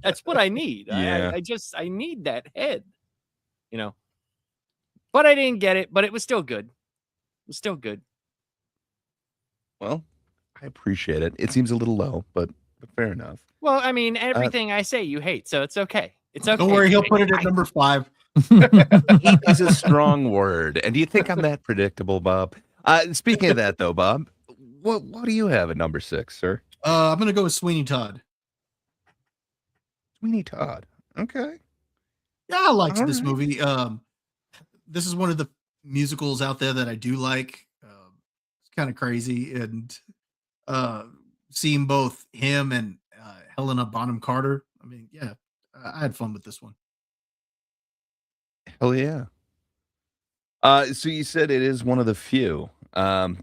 That's what I need. Yeah. I need that head. But I didn't get it, but it was still good. It was still good. Well, I appreciate it. It seems a little low, but fair enough. Well, I mean, everything I say you hate, so it's okay. It's okay. Don't worry, he'll put it at number 5. Hate is a strong word. And do you think I'm that predictable, Bob? Speaking of that, though, Bob, what do you have at number 6, sir? I'm going to go with Sweeney Todd. Sweeney Todd. Okay. Yeah, I liked this movie. This is one of the musicals out there that I do like. It's kind of crazy, and seeing both him and Helena Bonham Carter. I mean, yeah, I had fun with this one. Hell yeah. So you said it is one of the few. I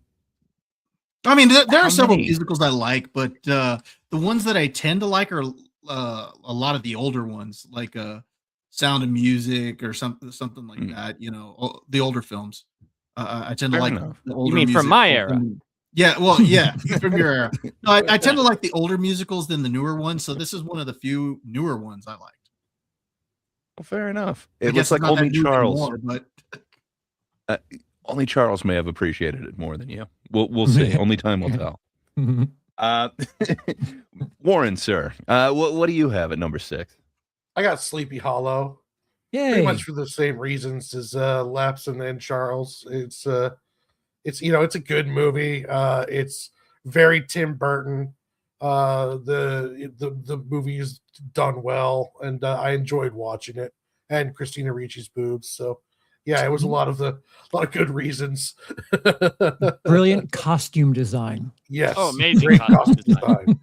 mean, there are several musicals I like, but the ones that I tend to like are a lot of the older ones, like Sound of Music or something like that. The older films. I tend to like the older. You mean from my era? Yeah, well, yeah, from your era. No, I tend to like the older musicals than the newer ones. So this is one of the few newer ones I liked. Well, fair enough. It looks like only Charles. Anymore, but only Charles may have appreciated it more than you. We'll see. Only time will tell. Warren, sir, what do you have at number 6? I got Sleepy Hollow. Yay. Pretty much for the same reasons as Laps and Charles. It's a good movie. It's very Tim Burton. The movie is done well, and I enjoyed watching it. And Christina Ricci's boobs. So yeah, it was a lot of good reasons. Brilliant costume design. Yes. Oh, amazing costume design.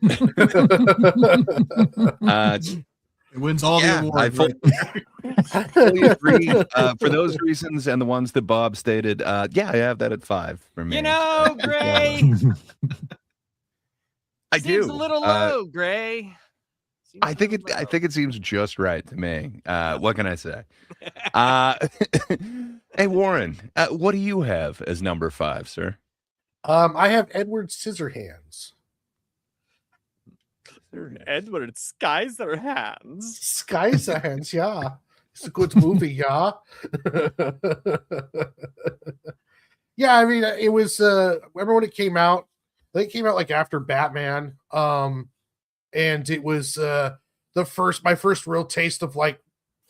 It wins all the Yeah, I awards. Right there. fully agree. For those reasons and the ones that Bob stated, yeah, I have that at 5 for me. You know, Gray. I Seems do. a little low, Gray. Seems I a think little I low. think it seems just right to me. What can I say? Hey Warren, what do you have as number 5, sir? I have Edward Scissorhands. Edward Scissorhands. Scissorhands, yeah. It's a good movie, yeah. Yeah, I mean, it was remember when it came out? I think it came out like after Batman. And it was my first real taste of like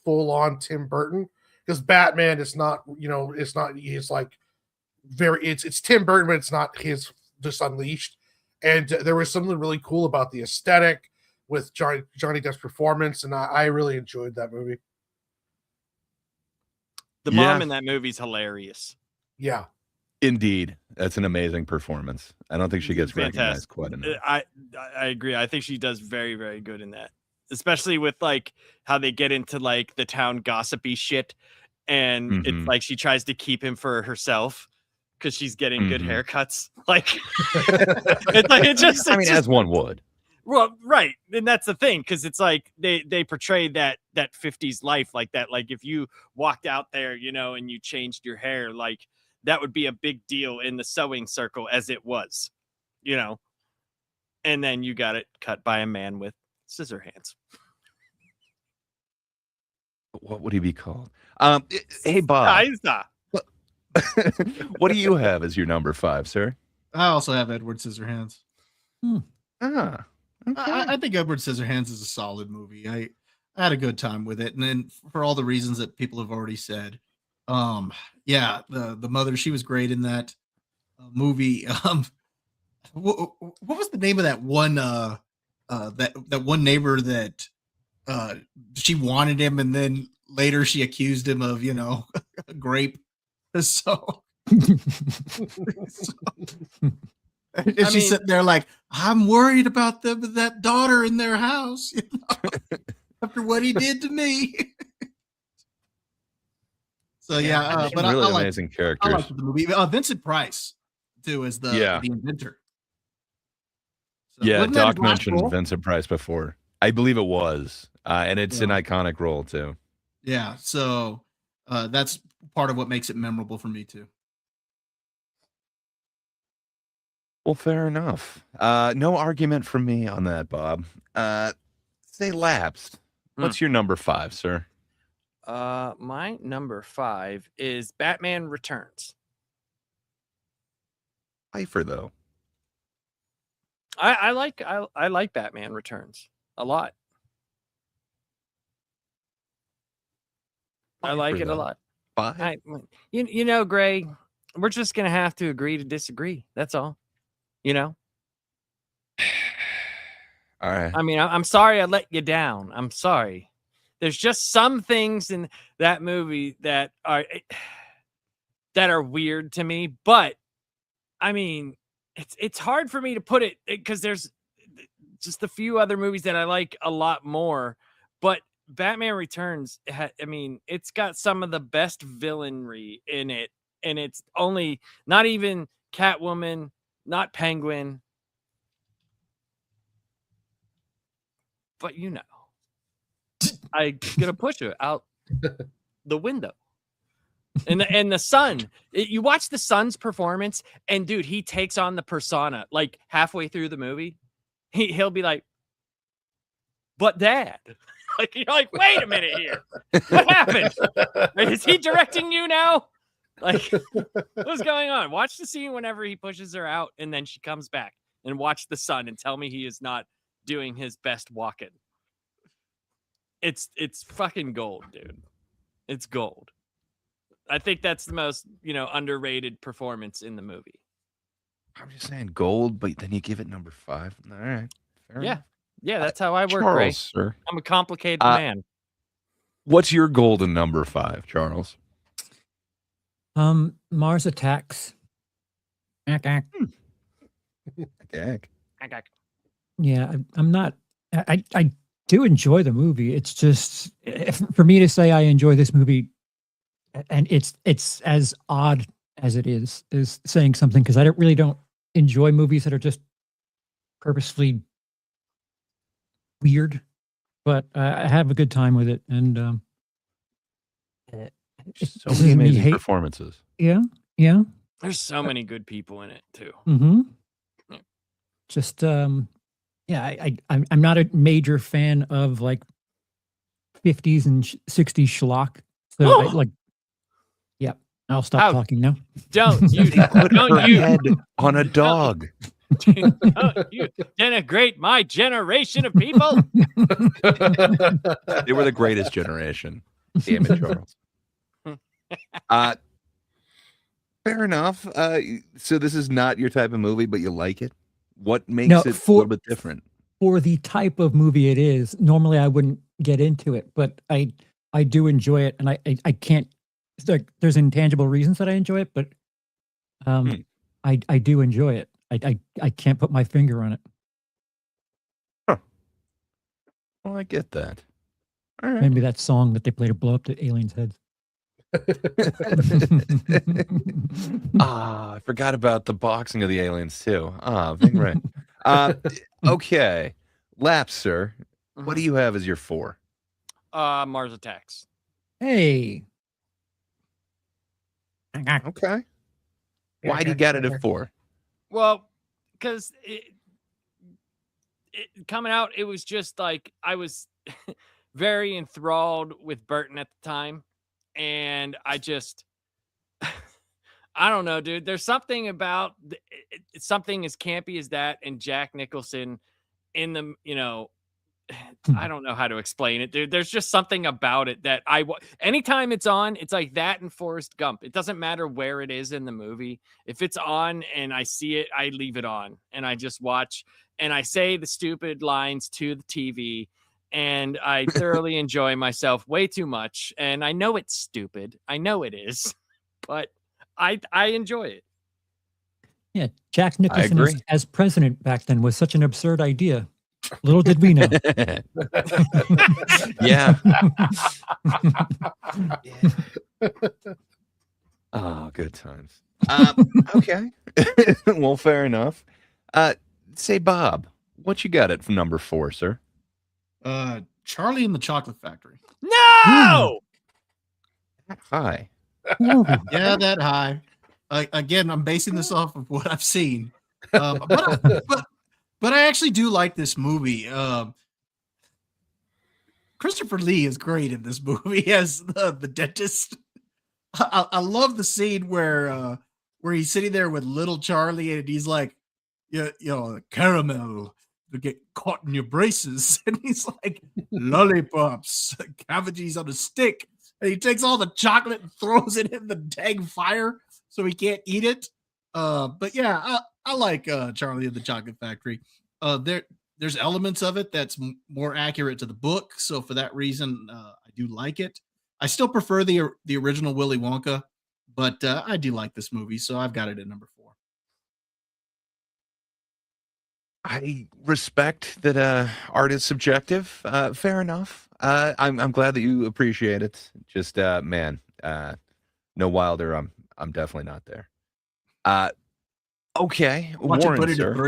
full on Tim Burton, because Batman is not, he's like it's Tim Burton, but it's not his just unleashed. And there was something really cool about the aesthetic with Johnny Depp's performance, and I really enjoyed that movie. The mom in that movie's hilarious. Yeah. Indeed. That's an amazing performance. I don't think she gets recognized quite enough. I agree. I think she does very, very good in that. Especially with like how they get into like the town gossipy shit. And it's like she tries to keep him for herself because she's getting good haircuts. Like, as one would. Well, right. And that's the thing, because it's like they portray that 50s life like that. Like if you walked out there, and you changed your hair, like that would be a big deal in the sewing circle, as it was, and then you got it cut by a man with scissor hands. What would he be called? Hey, Bob. What do you have as your number 5, sir? I also have Edward Scissorhands. Okay. I think Edward Scissorhands is a solid movie. I had a good time with it, and then for all the reasons that people have already said, the mother, she was great in that movie. What was the name of that one that one neighbor that she wanted him, and then later she accused him of grape? So. And she's sitting there like, I'm worried about that daughter in their house, after what he did to me. So but really I like amazing characters. I like the movie. Vincent Price too as the inventor. So, Doc mentioned Vincent Price before. I believe it was, and it's an iconic role too. Yeah, so that's part of what makes it memorable for me too. Well, fair enough. No argument from me on that, Bob. Say lapsed. What's your number 5, sir? My number 5 is Batman Returns. Pfeiffer, though. I like Batman Returns a lot. I like it a lot. 5? Gray, we're just gonna have to agree to disagree. That's all. All right. I mean, I'm sorry I let you down. I'm sorry. There's just some things in that movie that are weird to me, but I mean, it's hard for me to put it because there's just a few other movies that I like a lot more, but Batman Returns, it's got some of the best villainry in it, and it's only not even Catwoman, not Penguin, but I'm gonna push her out the window. And the Sun, you watch the Sun's performance, and dude, he takes on the persona like halfway through the movie. He'll be like, "But Dad," like you're like, "Wait a minute here, what happened? Is he directing you now? Like, what's going on?" Watch the scene whenever he pushes her out, and then she comes back, and watch the Sun, and tell me he is not doing his best walking. It's fucking gold, dude. It's gold. I think that's the most, underrated performance in the movie. I'm just saying gold, but then you give it number 5. All right. Fair enough. Yeah, that's how I work, Charles, Ray. Sir. I'm a complicated man. What's your golden number 5, Charles? Mars Attacks. Okay. Yeah, I'm not. I do enjoy the movie. It's just for me to say I enjoy this movie, and it's as odd as it is saying something, because I don't enjoy movies that are just purposefully weird, but I have a good time with it, and So many amazing performances. Yeah. There's so many good people in it too. Mm-hmm. Yeah. Just yeah, I'm not a major fan of like 50s and 60s schlock. So yeah, I'll stop talking now. Don't you Put her head on a dog. Don't you denigrate my generation of people. They were the greatest generation. Damn it, Charles. Fair enough. So this is not your type of movie, but you like it? What makes it a little bit different? For the type of movie it is, normally I wouldn't get into it, but I do enjoy it, and I can't. There's intangible reasons that I enjoy it, but I do enjoy it. I can't put my finger on it. Huh. Well, I get that. All right. Maybe that song that they play to blow up the aliens' heads. I forgot about the boxing of the aliens too. Being right. Okay, Laps, sir. What do you have as your 4? Mars Attacks. Hey. Okay. Why do you got it at 4? Well, because it coming out, it was just like I was very enthralled with Burton at the time, and I just I don't know, dude. There's something about something as campy as that, and Jack Nicholson in the, I don't know how to explain it, dude. There's just something about it that anytime it's on, it's like that and Forrest Gump. It doesn't matter where it is in the movie. If it's on and I see it, I leave it on and I just watch and I say the stupid lines to the TV, and I thoroughly enjoy myself way too much. And I know it's stupid. I know it is, but I enjoy it. Yeah, Jack Nicholson as president back then was such an absurd idea. Little did we know. Yeah. Oh, good times. Okay. Well, fair enough. Say, Bob, what you got it from number 4, sir? Charlie and the Chocolate Factory. No! High. Yeah, that high. Again, I'm basing this off of what I've seen. But I actually do like this movie. Christopher Lee is great in this movie as the dentist. I love the scene where he's sitting there with little Charlie and he's like, caramel to get caught in your braces, and he's like, lollipops, cavities on a stick, and he takes all the chocolate and throws it in the dang fire so he can't eat it. But yeah, I like Charlie and the Chocolate Factory. There's elements of it that's more accurate to the book, so for that reason, I do like it. I still prefer the original Willy Wonka, but I do like this movie, so I've got it at number 4. I respect that art is subjective. Fair enough. I'm glad that you appreciate it. Just man, no Wilder. I'm definitely not there. Okay, Watch Warren, it put it sir.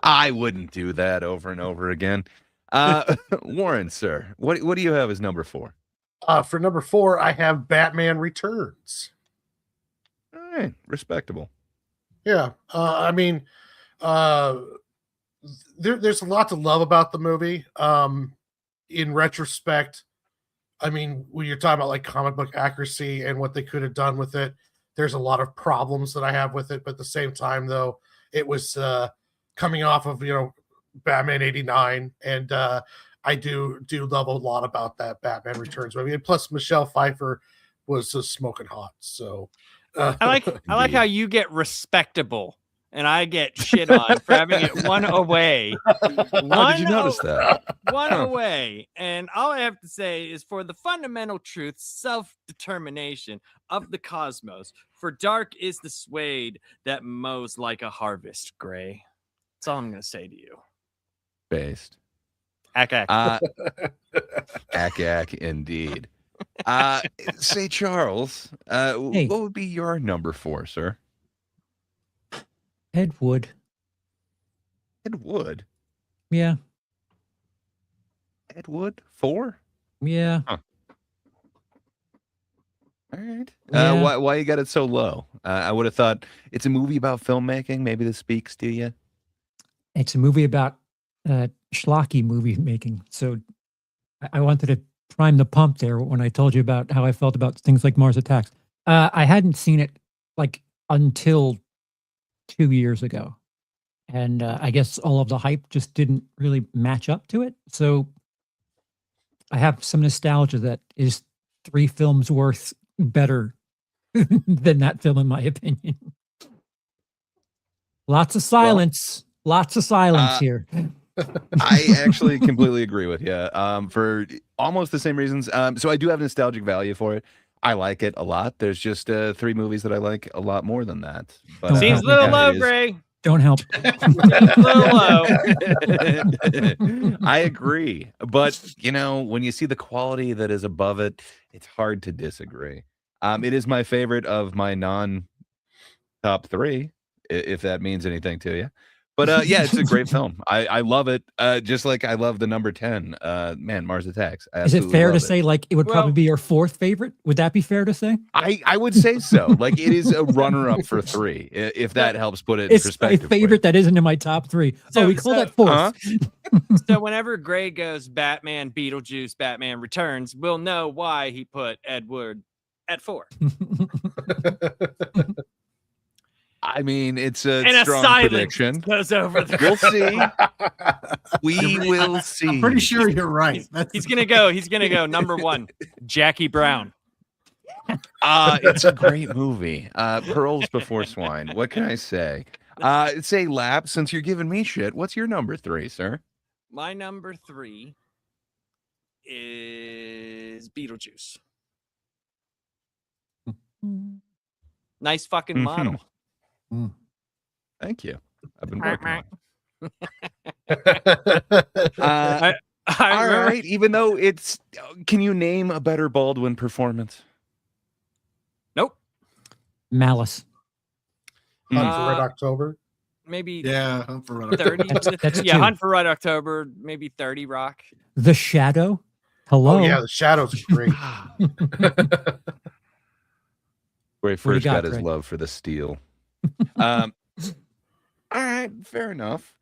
I wouldn't do that over and over again. Warren, sir, what do you have as number 4? For number 4, I have Batman Returns. All right, respectable. Yeah, I mean, there's a lot to love about the movie. In retrospect, I mean, when you're talking about like comic book accuracy and what they could have done with it, there's a lot of problems that I have with it. But at the same time, though, it was coming off of Batman '89, and I do love a lot about that Batman Returns movie. And plus, Michelle Pfeiffer was just smoking hot. So I like how you get respectable and I get shit on for having it one away. How did you notice that? One away. And all I have to say is, for the fundamental truth, self-determination of the cosmos, for dark is the suede that mows like a harvest, Gray. That's all I'm going to say to you. based. Ack, ack. Ack, indeed. Say, Charles, Hey. what would be your number 4, sir? Ed Wood. Ed Wood. Yeah. Ed Wood 4. Yeah. Huh. All right. Yeah. Why you got it so low? I would have thought it's a movie about filmmaking. Maybe this speaks to you. It's a movie about schlocky movie making. So I wanted to prime the pump there when I told you about how I felt about things like Mars Attacks. I hadn't seen it like until 2 years ago. And I guess all of the hype just didn't really match up to it. So I have some nostalgia that is 3 films worth better than that film, in my opinion. Lots of silence. Lots of silence here. I actually completely agree with you. For almost the same reasons. So I do have nostalgic value for it. I like it a lot. There's just 3 movies that I like a lot more than that. But, Seems a little low, Gray. Don't help. Seems a little low. I agree. But, when you see the quality that is above it, it's hard to disagree. It is my favorite of my non-top 3, if that means anything to you. But yeah, it's a great film. I love it. Just like I love the number 10. Man, Mars Attacks. Is it fair to say like it would probably be your 4th favorite? Would that be fair to say? I would say so. Like it is a runner-up for 3, if that helps put it in perspective. It's a favorite that isn't in my top 3. So we call that 4th. So whenever Gray goes Batman, Beetlejuice, Batman Returns, we'll know why he put Ed Wood at 4. I mean, it's a and strong silence prediction. Goes over the We'll see. We will see. I'm pretty sure you're right. He's gonna go. He's gonna go. Number 1, Jackie Brown. It's a great movie. Pearls Before Swine. What can I say? Say, Lap, since you're giving me shit, what's your number 3, sir? My number 3 is Beetlejuice. Nice fucking model. Thank you. I've been working on I all right. Even though it's, can you name a better Baldwin performance? Nope. Malice. Hunt for Red October. Maybe Hunt for Red 30. That's yeah, 2. Hunt for Red October. Maybe 30 Rock. The Shadow. Hello. Oh yeah, The Shadow's great. Where he first got his Gray? love for the steel. All right, fair enough.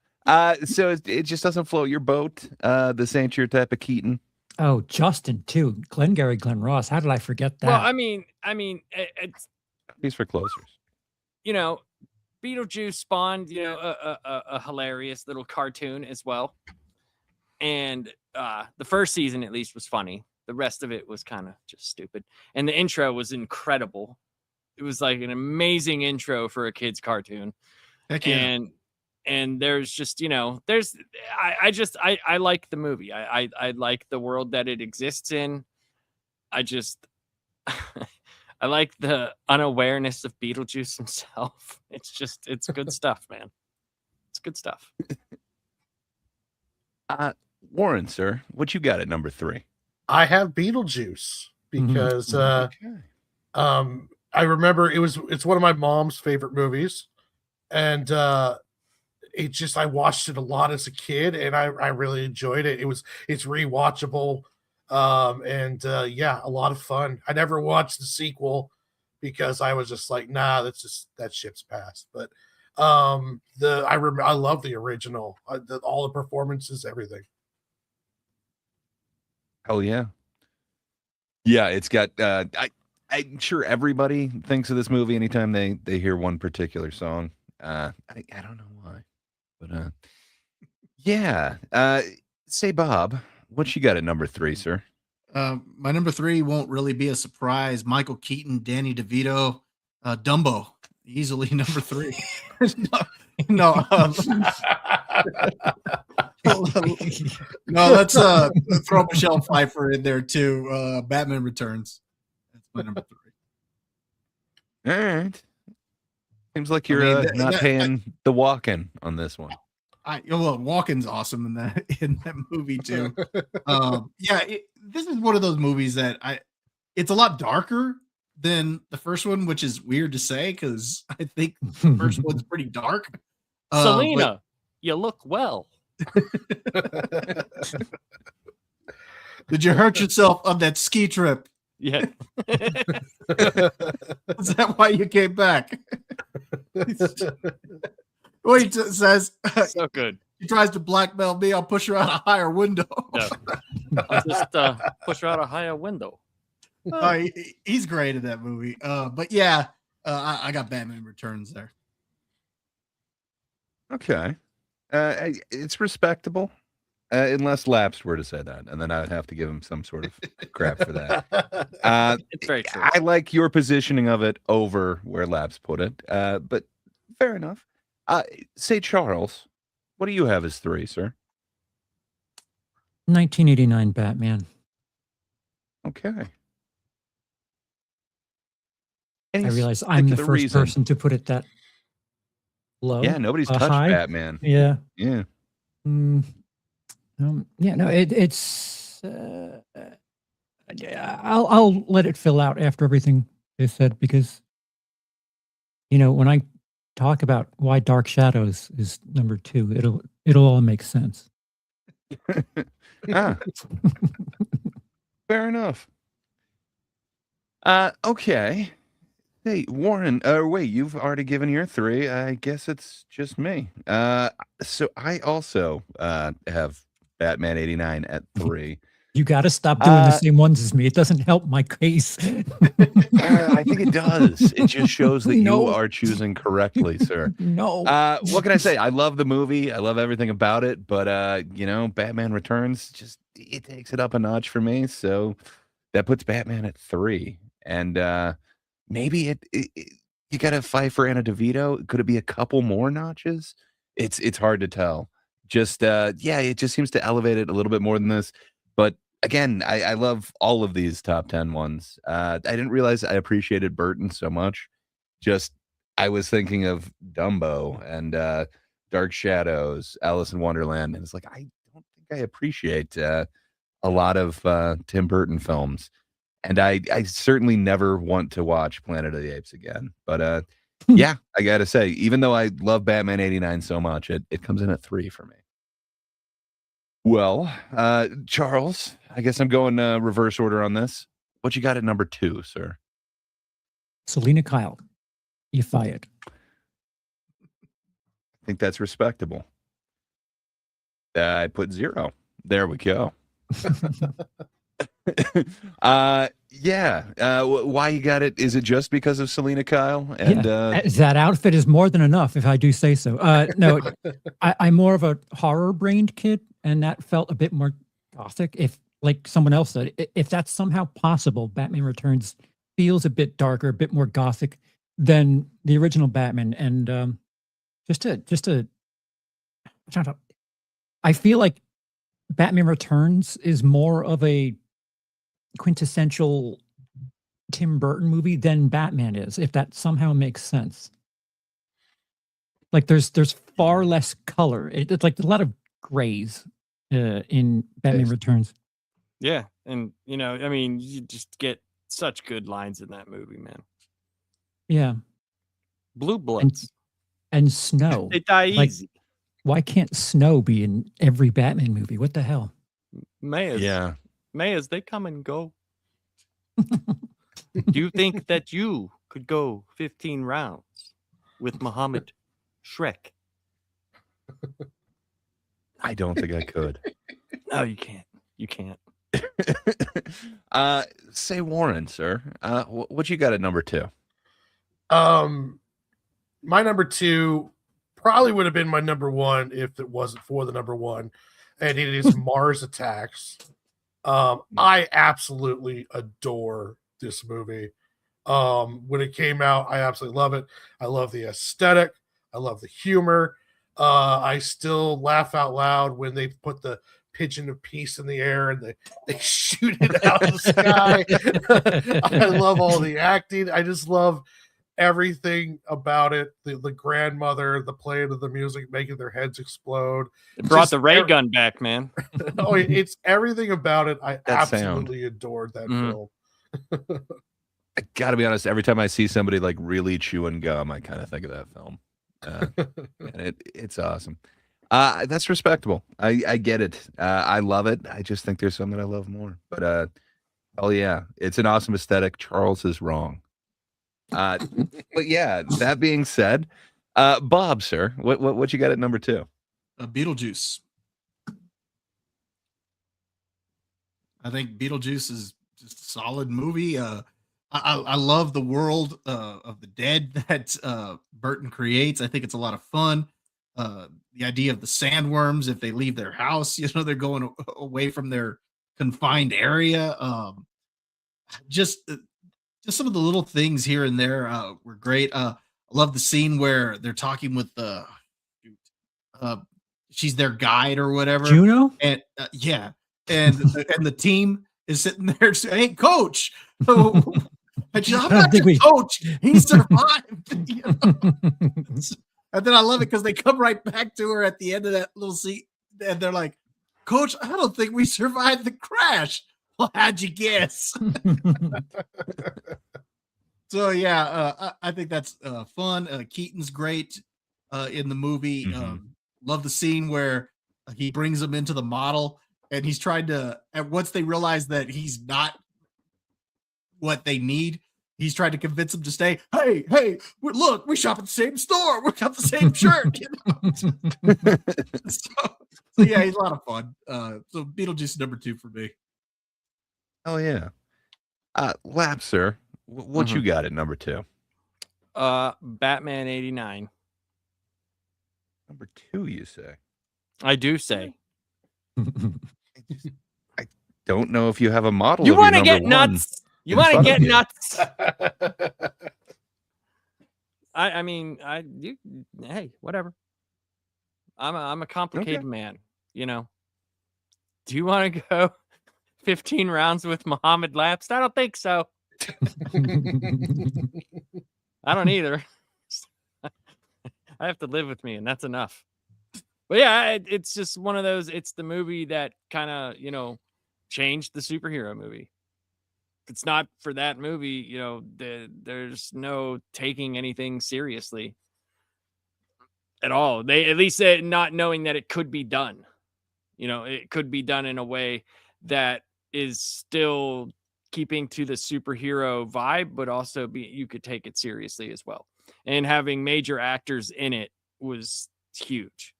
So it just doesn't float your boat. This ain't your type of Keaton. Oh, Justin too. Glengarry Glen Ross. How did I forget that? Well, I mean, it's He's for closers. Beetlejuice spawned a hilarious little cartoon as well, and the first season at least was funny. The rest of it was kind of just stupid, and the intro was incredible. It was like an amazing intro for a kid's cartoon. Heck yeah. And there's just, I like the movie. I like the world that it exists in. I like the unawareness of Beetlejuice himself. It's good stuff, man. It's good stuff. Warren, sir, what you got at number 3? I have Beetlejuice because Okay. I remember it's one of my mom's favorite movies, and I watched it a lot as a kid, and I really enjoyed it. It's rewatchable, and yeah, a lot of fun. I never watched the sequel because I was just like, nah, that ship's passed. But I love the original, all the performances, everything. Hell yeah. Yeah, it's got I'm sure everybody thinks of this movie anytime they hear one particular song. I don't know why, but yeah. Say, Bob, what you got at number 3, sir? My number 3 won't really be a surprise. Michael Keaton, Danny DeVito, Dumbo, easily number 3. No, let's throw Michelle Pfeiffer in there too. Batman Returns. That's my number 3. All right. Seems like you're not paying the walk-in on this one. Walken's awesome in that movie too. This is one of those movies that it's a lot darker than the first one, which is weird to say because I think the first one's pretty dark. Selena, you look well. Did you hurt yourself on that ski trip? Yeah. Is that why you came back? What he says, so good. He tries to blackmail me. I'll push her out a higher window. No. I'll just push her out a higher window. He's great in that movie. But yeah, I got Batman Returns there. Okay. It's respectable. Unless Laps were to say that, and then I would have to give him some sort of crap for that. It's very true. I like your positioning of it over where Laps put it, but fair enough. Say, Charles, what do you have as 3, sir? 1989 Batman. Okay. I realize I'm the first person to put it that low. Yeah, nobody's touched high. Batman. Yeah. Yeah. It's. I'll let it fill out after everything they said because, when I talk about why Dark Shadows is number 2, it'll all make sense. Fair enough. Okay. Hey, Warren, wait, you've already given your 3. I guess it's just me. So I also have Batman 89 at 3. You got to stop doing the same ones as me. It doesn't help my case. I think it does. It just shows that you are choosing correctly, sir. No. What can I say? I love the movie. I love everything about it. But, Batman Returns, it takes it up a notch for me. So that puts Batman at 3. And maybe you got to fight for Anna DeVito. Could it be a couple more notches? It's hard to tell. It just seems to elevate it a little bit more than this. But again, I love all of these top 10 ones. I didn't realize I appreciated Burton so much. I was thinking of Dumbo and Dark Shadows, Alice in Wonderland, and it's like I don't think I appreciate a lot of Tim Burton films. And I certainly never want to watch Planet of the Apes again. But yeah, I got to say, even though I love Batman 89 so much, it comes in at 3 for me. Well, Charles, I guess I'm going reverse order on this. What you got at number 2, sir? Selena Kyle, you fired. I think that's respectable. I put 0. There we go. Why you got it? Is it just because of Selena Kyle? And that outfit is more than enough, if I do say so. No, I'm more of a horror-brained kid, and that felt a bit more gothic. If, like someone else said, if that's somehow possible, Batman Returns feels a bit darker, a bit more gothic than the original Batman. And I feel like Batman Returns is more of a quintessential Tim Burton movie than Batman is, if that somehow makes sense. Like there's far less color. It's like a lot of grays in Batman Returns. Yeah, and you just get such good lines in that movie, man. Yeah, Blue Bloods and snow. They die easy. Why can't snow be in every Batman movie? What the hell? Mayors, they come and go. Do you think that you could go 15 rounds with Muhammad Shrek? I don't think I could. No, you can't. You can't. Say, Warren, sir, what you got at number 2? My number 2 probably would have been my number 1 if it wasn't for the number 1, and it is Mars Attacks. I absolutely adore this movie. When it came out, I absolutely love it. I love the aesthetic. I love the humor. I still laugh out loud when they put the pigeon of peace in the air and they shoot it out of the sky. I love all the acting. I just love everything about it, the grandmother, the playing of the music, making their heads explode. It brought Just the ray gun back, man. Oh, it's everything about it. I That sound. absolutely adored that film. I gotta be honest, every time I see somebody like really chewing gum, I kind of think of that film. And it's awesome. That's respectable. I get it. I love it. I just think there's some that I love more. But oh yeah, it's an awesome aesthetic. Charles is wrong. But yeah, that being said, Bob, sir, what you got at number 2? Beetlejuice. I think Beetlejuice is just a solid movie. I love the world of the dead that Burton creates. I think it's a lot of fun. The idea of the sandworms, if they leave their house, they're going away from their confined area. Just some of the little things here and there were great. I love the scene where they're talking with she's their guide or whatever. Juno? And yeah. And the team is sitting there saying, "Hey, coach." I'm not your coach. He survived. And then I love it because they come right back to her at the end of that little scene, and they're like, "Coach, I don't think we survived the crash." Well, how'd you guess? So yeah, I think that's fun. Keaton's great in the movie. Love the scene where he brings them into the model, and he's trying to. And once they realize that he's not what they need, he's trying to convince them to stay. Hey, look, we shop at the same store. We got the same shirt. So yeah, he's a lot of fun. So Beetlejuice number 2 for me. Oh yeah. Lap, sir, what you got at number 2? Batman 89. Number 2, you say? I do say. I don't know if you have a model. You want to get nuts? You want to get nuts? I mean, hey, whatever. I'm a complicated man, Do you want to go 15 rounds with Muhammad Lapsed? I don't think so. I don't either. I have to live with me, and that's enough. But yeah, it's just one of those. It's the movie that kind of, changed the superhero movie. If it's not for that movie, there's no taking anything seriously at all. They at least not knowing that it could be done. It could be done in a way that is still keeping to the superhero vibe, but also you could take it seriously as well. And having major actors in it was huge.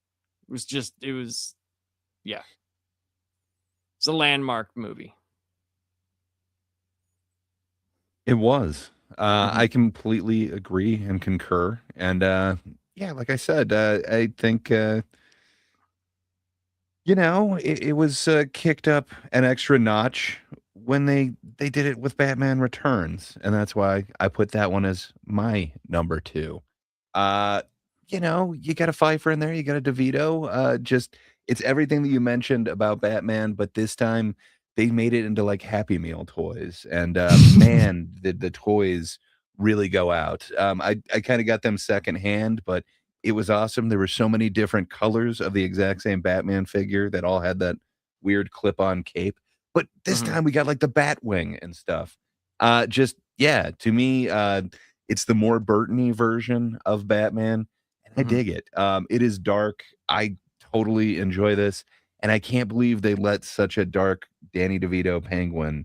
It's a landmark movie. It was. I completely agree and concur. And yeah, like I said, I think it was kicked up an extra notch when they did it with Batman Returns, and that's why I put that one as my number 2. You got a Pfeiffer in there, you got a DeVito. It's everything that you mentioned about Batman, but this time they made it into like Happy Meal toys, and man, the toys really go out. I kind of got them secondhand, but it was awesome. There were so many different colors of the exact same Batman figure that all had that weird clip-on cape. But this time we got like the Batwing and stuff. To me, it's the more Burton-y version of Batman. And I dig it. It is dark. I totally enjoy this. And I can't believe they let such a dark Danny DeVito Penguin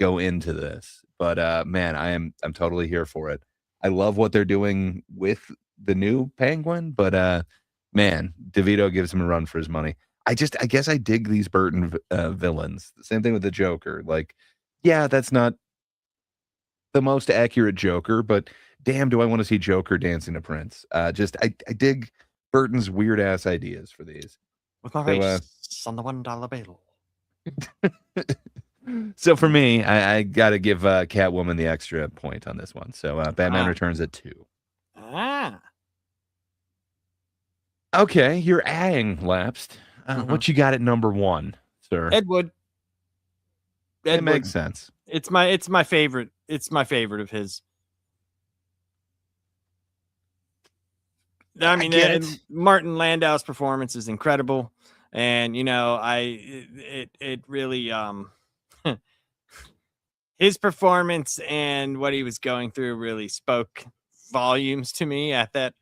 go into this. But man, I'm totally here for it. I love what they're doing with the new Penguin, but man, DeVito gives him a run for his money. I guess I dig these Burton villains. The same thing with the Joker. Like, yeah, that's not the most accurate Joker, but damn, do I want to see Joker dancing to Prince? I dig Burton's weird ass ideas for these. With my race on the $1 bill. So for me, I got to give Catwoman the extra point on this one. So Batman Returns at 2. Okay, you're adding Lapsed. What you got at number 1, sir? Ed Wood. It makes sense. It's my favorite. It's my favorite of his. I mean, get it. Martin Landau's performance is incredible, and it really his performance and what he was going through really spoke volumes to me at that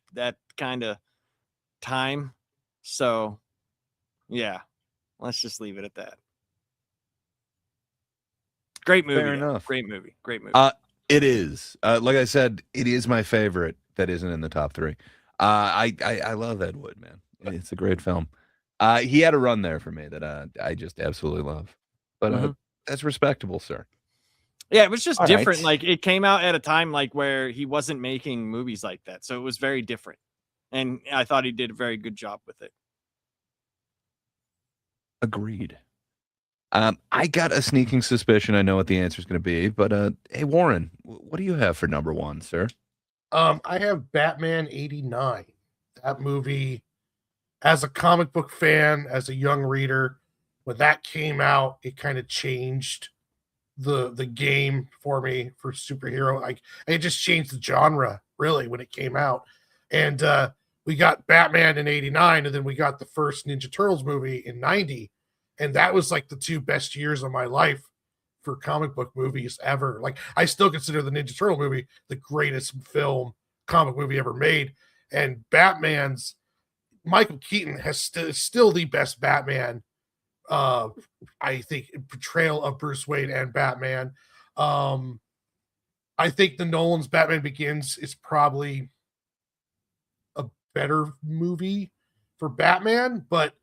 kind of time. So, yeah, let's just leave it at that. Great movie. Fair enough. Great movie. It is. Like I said, it is my favorite that isn't in the top 3. I love Ed Wood, man. It's a great film. He had a run there for me that I just absolutely love. But that's respectable, sir. Yeah, it was just All different. right. Like, it came out at a time like where he wasn't making movies like that, so it was very different. And I thought he did a very good job with it. Agreed. I got a sneaking suspicion I know what the answer is going to be, but hey, Warren, what do you have for number 1, sir? I have Batman 89. That movie, as a comic book fan, as a young reader, when that came out, it kind of changed the game for me for superhero. Like, it just changed the genre really when it came out. And we got Batman in 89, and then we got the first Ninja Turtles movie in 90. And that was like the 2 best years of my life for comic book movies ever. Like, I still consider the Ninja Turtle movie the greatest comic movie ever made. And Batman's Michael Keaton has still the best Batman. I think portrayal of Bruce Wayne and Batman. I think the Nolan's Batman Begins is probably a better movie for Batman, but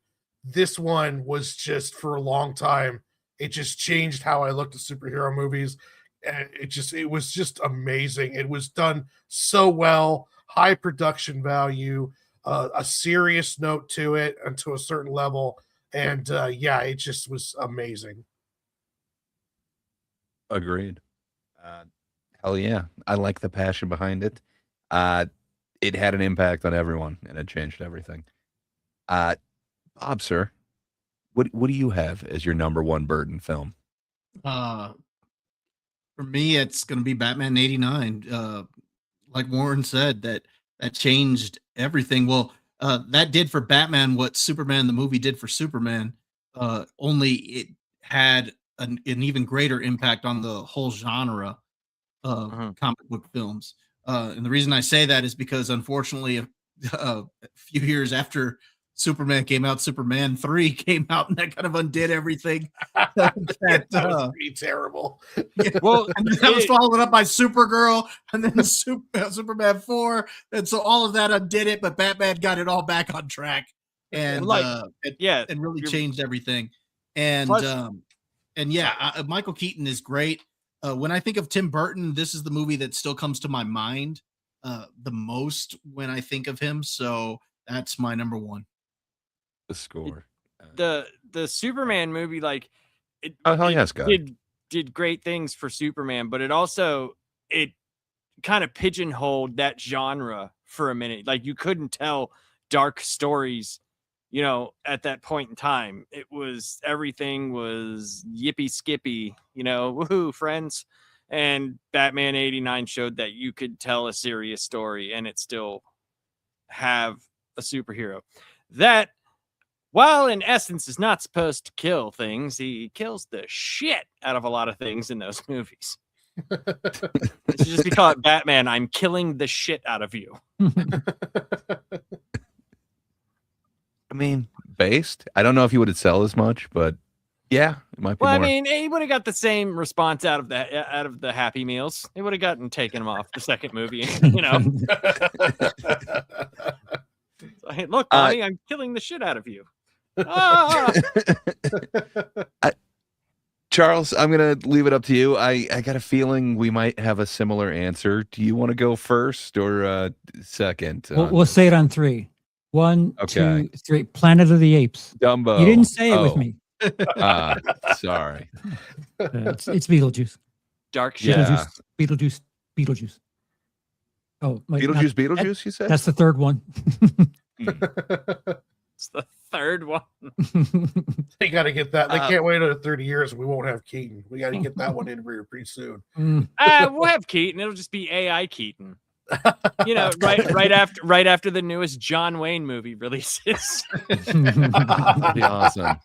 this one was just, for a long time, it just changed how I looked at superhero movies. And it was just amazing. It was done so well, high production value, a serious note to it, and to a certain level. And yeah, it just was amazing. Agreed. Hell yeah. I like the passion behind it. It had an impact on everyone, and it changed everything. Bob, sir, what do you have as your number 1 Burton film? For me, it's going to be Batman 89. Like Warren said, that changed everything. Well, that did for Batman what Superman the movie did for Superman. Only it had an even greater impact on the whole genre of comic book films. And the reason I say that is because, unfortunately, a few years after Superman came out, Superman 3 came out, and that kind of undid everything. That was pretty terrible. Well, and that was followed up by Supergirl, and then Superman 4, and so all of that undid it. But Batman got it all back on track, and and really changed everything. And Michael Keaton is great. When I think of Tim Burton, this is the movie that still comes to my mind the most when I think of him. So that's my number 1. The score. The Superman movie, like, did great things for Superman, but it kind of pigeonholed that genre for a minute. Like, you couldn't tell dark stories, at that point in time. Everything was yippee skippy, woohoo, friends. And Batman 89 showed that you could tell a serious story and it still have a superhero. That, while in essence is not supposed to kill things, he kills the shit out of a lot of things in those movies. It's just because Batman, I'm killing the shit out of you. I mean, based. I don't know if he would sell as much, but yeah, it might be. Well, more. I mean, he would have got the same response out of the Happy Meals. They would have gotten taken him off the second movie. So, hey, look, Bonnie, I'm killing the shit out of you. Charles, I'm gonna leave it up to you. I got a feeling we might have a similar answer. Do you want to go first or second? We'll say it on 3. 1, Okay. 2, 3. Planet of the Apes. Dumbo. You didn't say it with me. Sorry. It's Beetlejuice. Dark shit. Yeah. Beetlejuice. Oh, Beetlejuice, you said? That's the third one. It's the third one. They got to get that. They can't wait another 30 years and we won't have Keaton. We got to get that one in here pretty soon. We'll have Keaton. It'll just be AI Keaton. You know, right after the newest John Wayne movie releases. Pretty awesome.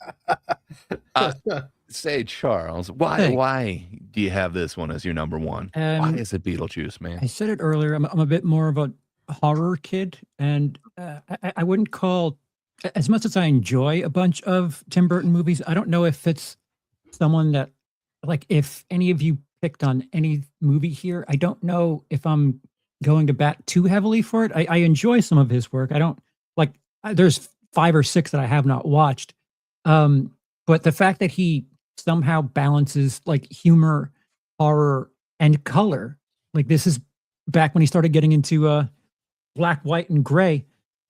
Say, Charles, why do you have this one as your number one? Why is it Beetlejuice, man? I said it earlier. I'm a bit more of a horror kid, and I wouldn't call, as much as I enjoy a bunch of Tim Burton movies, I don't know if it's someone that, like, if any of you picked on any movie here, I don't know if I'm going to bat too heavily for it. I enjoy some of his work. I don't like. There's 5 or 6 that I have not watched, but the fact that he somehow balances like humor, horror, and color, like this is back when he started getting into black, white, and gray.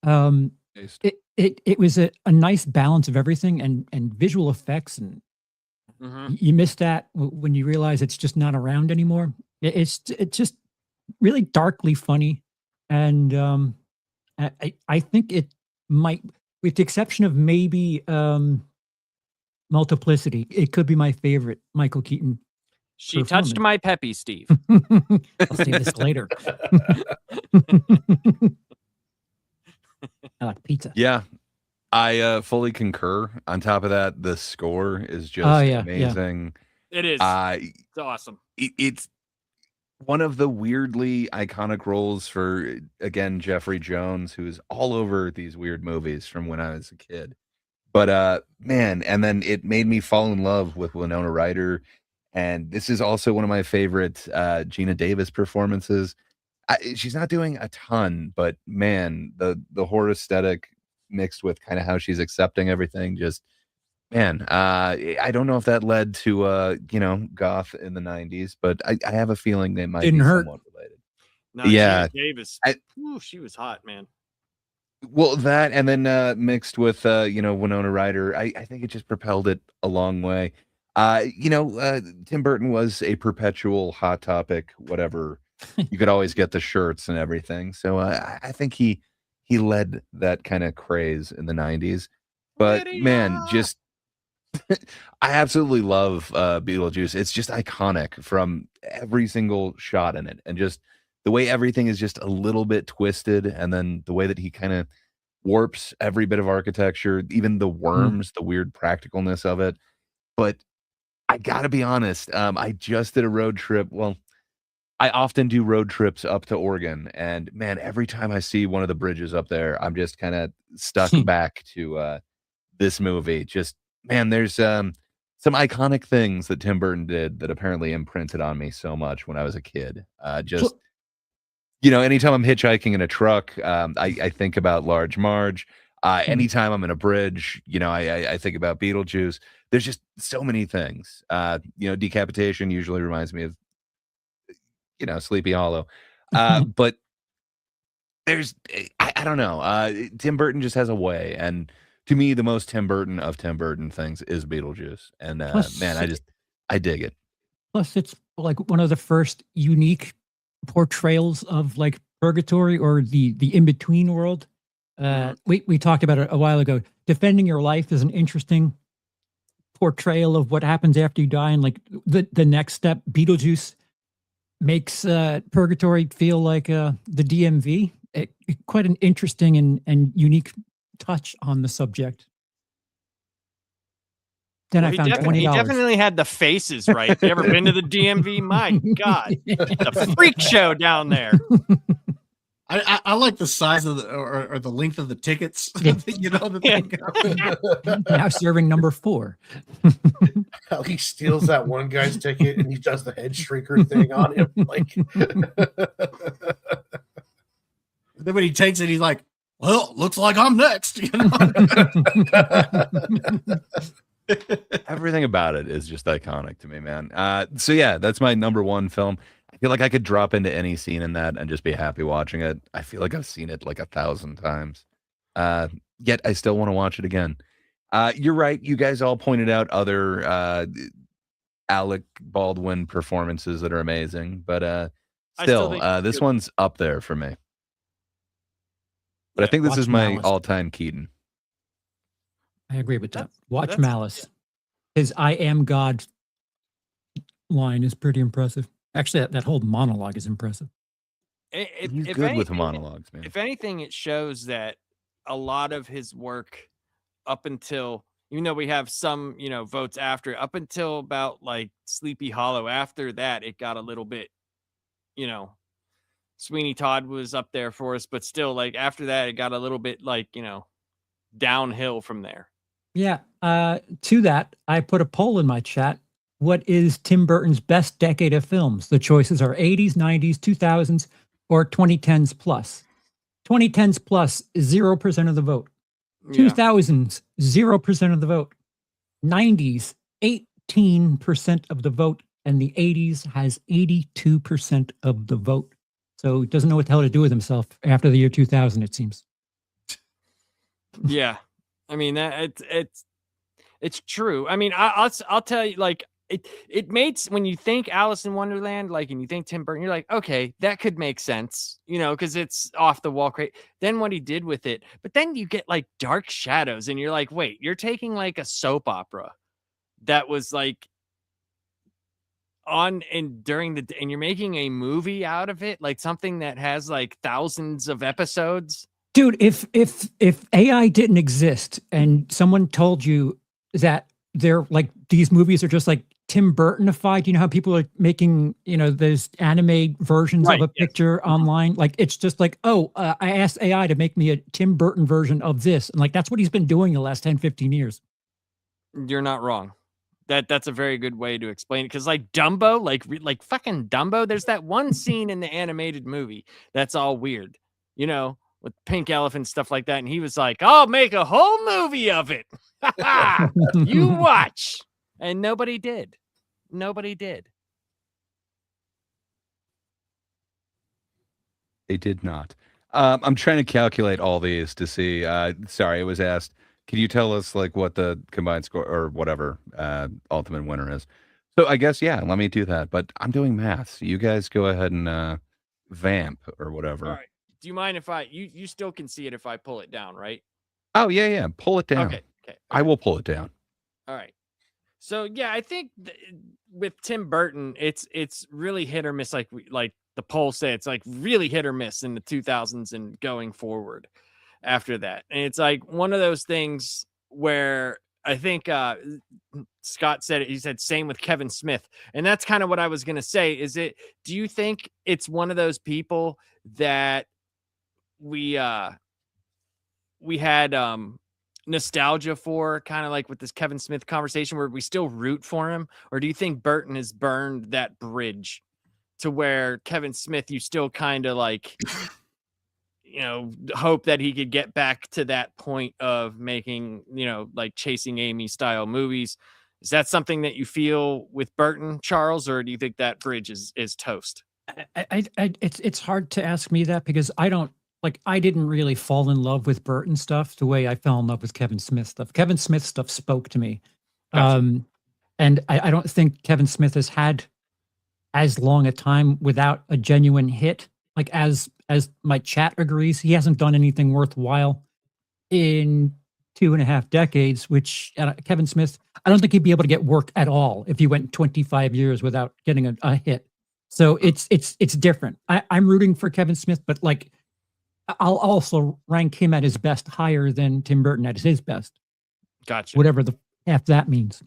It was a nice balance of everything, and visual effects, and you miss that when you realize it's just not around anymore. It's just really darkly funny, and I think it might, with the exception of maybe Multiplicity, it could be my favorite Michael Keaton. She touched my peppy, Steve. I'll say this later. I like pizza. Yeah, I fully concur. On top of that, the score is just amazing. It is. It's awesome. It's one of the weirdly iconic roles for, again, Jeffrey Jones, who is all over these weird movies from when I was a kid. But man, and then it made me fall in love with Winona Ryder. And this is also one of my favorite Gina Davis performances. She's not doing a ton, but man, the horror aesthetic mixed with kind of how she's accepting everything, just, man, I don't know if that led to goth in the 90s, but I have a feeling they might be somewhat related. No, yeah, Gina Davis. She was hot, man. Well, that, and then mixed with Winona Ryder, I think it just propelled it a long way. Tim Burton was a perpetual hot topic, whatever. You could always get the shirts and everything. So I think he led that kind of craze in the 90s. But man, just I absolutely love Beetlejuice. It's just iconic from every single shot in it, and just the way everything is just a little bit twisted, and then the way that he kind of warps every bit of architecture, even the worms, the weird practicalness of it. But I gotta be honest, I just did a road trip. Well, I often do road trips up to Oregon, and man, every time I see one of the bridges up there, I'm just kind of stuck back to this movie. Just, man, there's some iconic things that Tim Burton did that apparently imprinted on me so much when I was a kid. Anytime I'm hitchhiking in a truck, I think about Large Marge. Anytime I'm in a bridge, I think about Beetlejuice. There's just so many things. Decapitation usually reminds me of, Sleepy Hollow. But there's, I don't know. Tim Burton just has a way. And to me, the most Tim Burton of Tim Burton things is Beetlejuice. And man, I dig it. Plus, it's like one of the first unique portrayals of like purgatory or the in-between world. We talked about it a while ago. Defending your life is an interesting portrayal of what happens after you die, and like the next step. Beetlejuice makes purgatory feel like the DMV. Quite an interesting and unique touch on the subject. Then I found $20. He definitely had the faces right. You ever been to the DMV? My God, the freak show down there. I like the size of or the length of the tickets. Now serving number 4. How he steals that one guy's ticket and he does the head shrieker thing on him. Like, then when he takes it, he's like, "Well, looks like I'm next." Everything about it is just iconic to me, man. So yeah, that's my number one film. I feel like I could drop into any scene in that and just be happy watching it. I feel like I've seen it like 1,000 times. Yet I still want to watch it again. You're right. You guys all pointed out other Alec Baldwin performances that are amazing, but still this one's up there for me. But I think this is my all-time Keaton. I agree with that. Watch Malice. His "I am God" line is pretty impressive. Actually, that whole monologue is impressive. He's if good with anything, monologues, man. if anything, it shows that a lot of his work up until, we have some, votes after, up until about like Sleepy Hollow. After that, it got a little bit, you know, Sweeney Todd was up there for us, but still, like after that, it got a little bit like, downhill from there. Yeah. To that, I put a poll in my chat. What is Tim Burton's best decade of films? The choices are 80s, 90s, 2000s, or 2010s plus. 2010s plus, 0% of the vote. Yeah. 2000s, 0% of the vote. 90s, 18% of the vote. And the 80s has 82% of the vote. So he doesn't know what the hell to do with himself after the year 2000, it seems. Yeah. I mean, that it's true. I mean, I'll tell you, like, it made, when you think Alice in Wonderland, like, and you think Tim Burton, you're like, okay, that could make sense, because it's off the wall great. Then what he did with it, but then you get like Dark Shadows, and you're like, wait, you're taking like a soap opera that was like on and during the, and you're making a movie out of it, like something that has like thousands of episodes. Dude, if AI didn't exist and someone told you that they're like, these movies are just like Tim Burtonified, you know how people are making, those anime versions Right, of a picture online, like it's just like, I asked AI to make me a Tim Burton version of this, and like that's what he's been doing the last 10-15 years. You're not wrong. That's a very good way to explain it, because like Dumbo, like fucking Dumbo, there's that one scene in the animated movie that's all weird, with pink elephants, stuff like that, and he was like, I'll make a whole movie of it. You watch. And nobody did. They did not. I'm trying to calculate all these to see. Sorry, it was asked. Can you tell us like what the combined score or whatever ultimate winner is? So I guess yeah, let me do that. But I'm doing math. So you guys go ahead and vamp or whatever. All right. Do you mind if you still can see it if I pull it down, right? Oh yeah. Pull it down. Okay. I will pull it down. All right. So yeah, I think with Tim Burton, it's really hit or miss. Like the poll said, it's like really hit or miss in the 2000s and going forward after that. And it's like one of those things where I think Scott said it. He said same with Kevin Smith, and that's kind of what I was gonna say. Do you think it's one of those people that we had nostalgia for, kind of like with this Kevin Smith conversation, where we still root for him? Or do you think Burton has burned that bridge to where Kevin Smith, you still kind of like, hope that he could get back to that point of making, like Chasing Amy style movies? Is that something that you feel with Burton, Charles, or do you think that bridge is toast? It's hard to ask me that, because I didn't really fall in love with Burton stuff the way I fell in love with Kevin Smith stuff. Kevin Smith stuff spoke to me. Gotcha. And I don't think Kevin Smith has had as long a time without a genuine hit. Like as my chat agrees, he hasn't done anything worthwhile in 2.5 decades, which Kevin Smith, I don't think he'd be able to get work at all if he went 25 years without getting a hit. So it's different. I'm rooting for Kevin Smith, but like, I'll also rank him at his best higher than Tim Burton at his best. Gotcha. Whatever the F that means.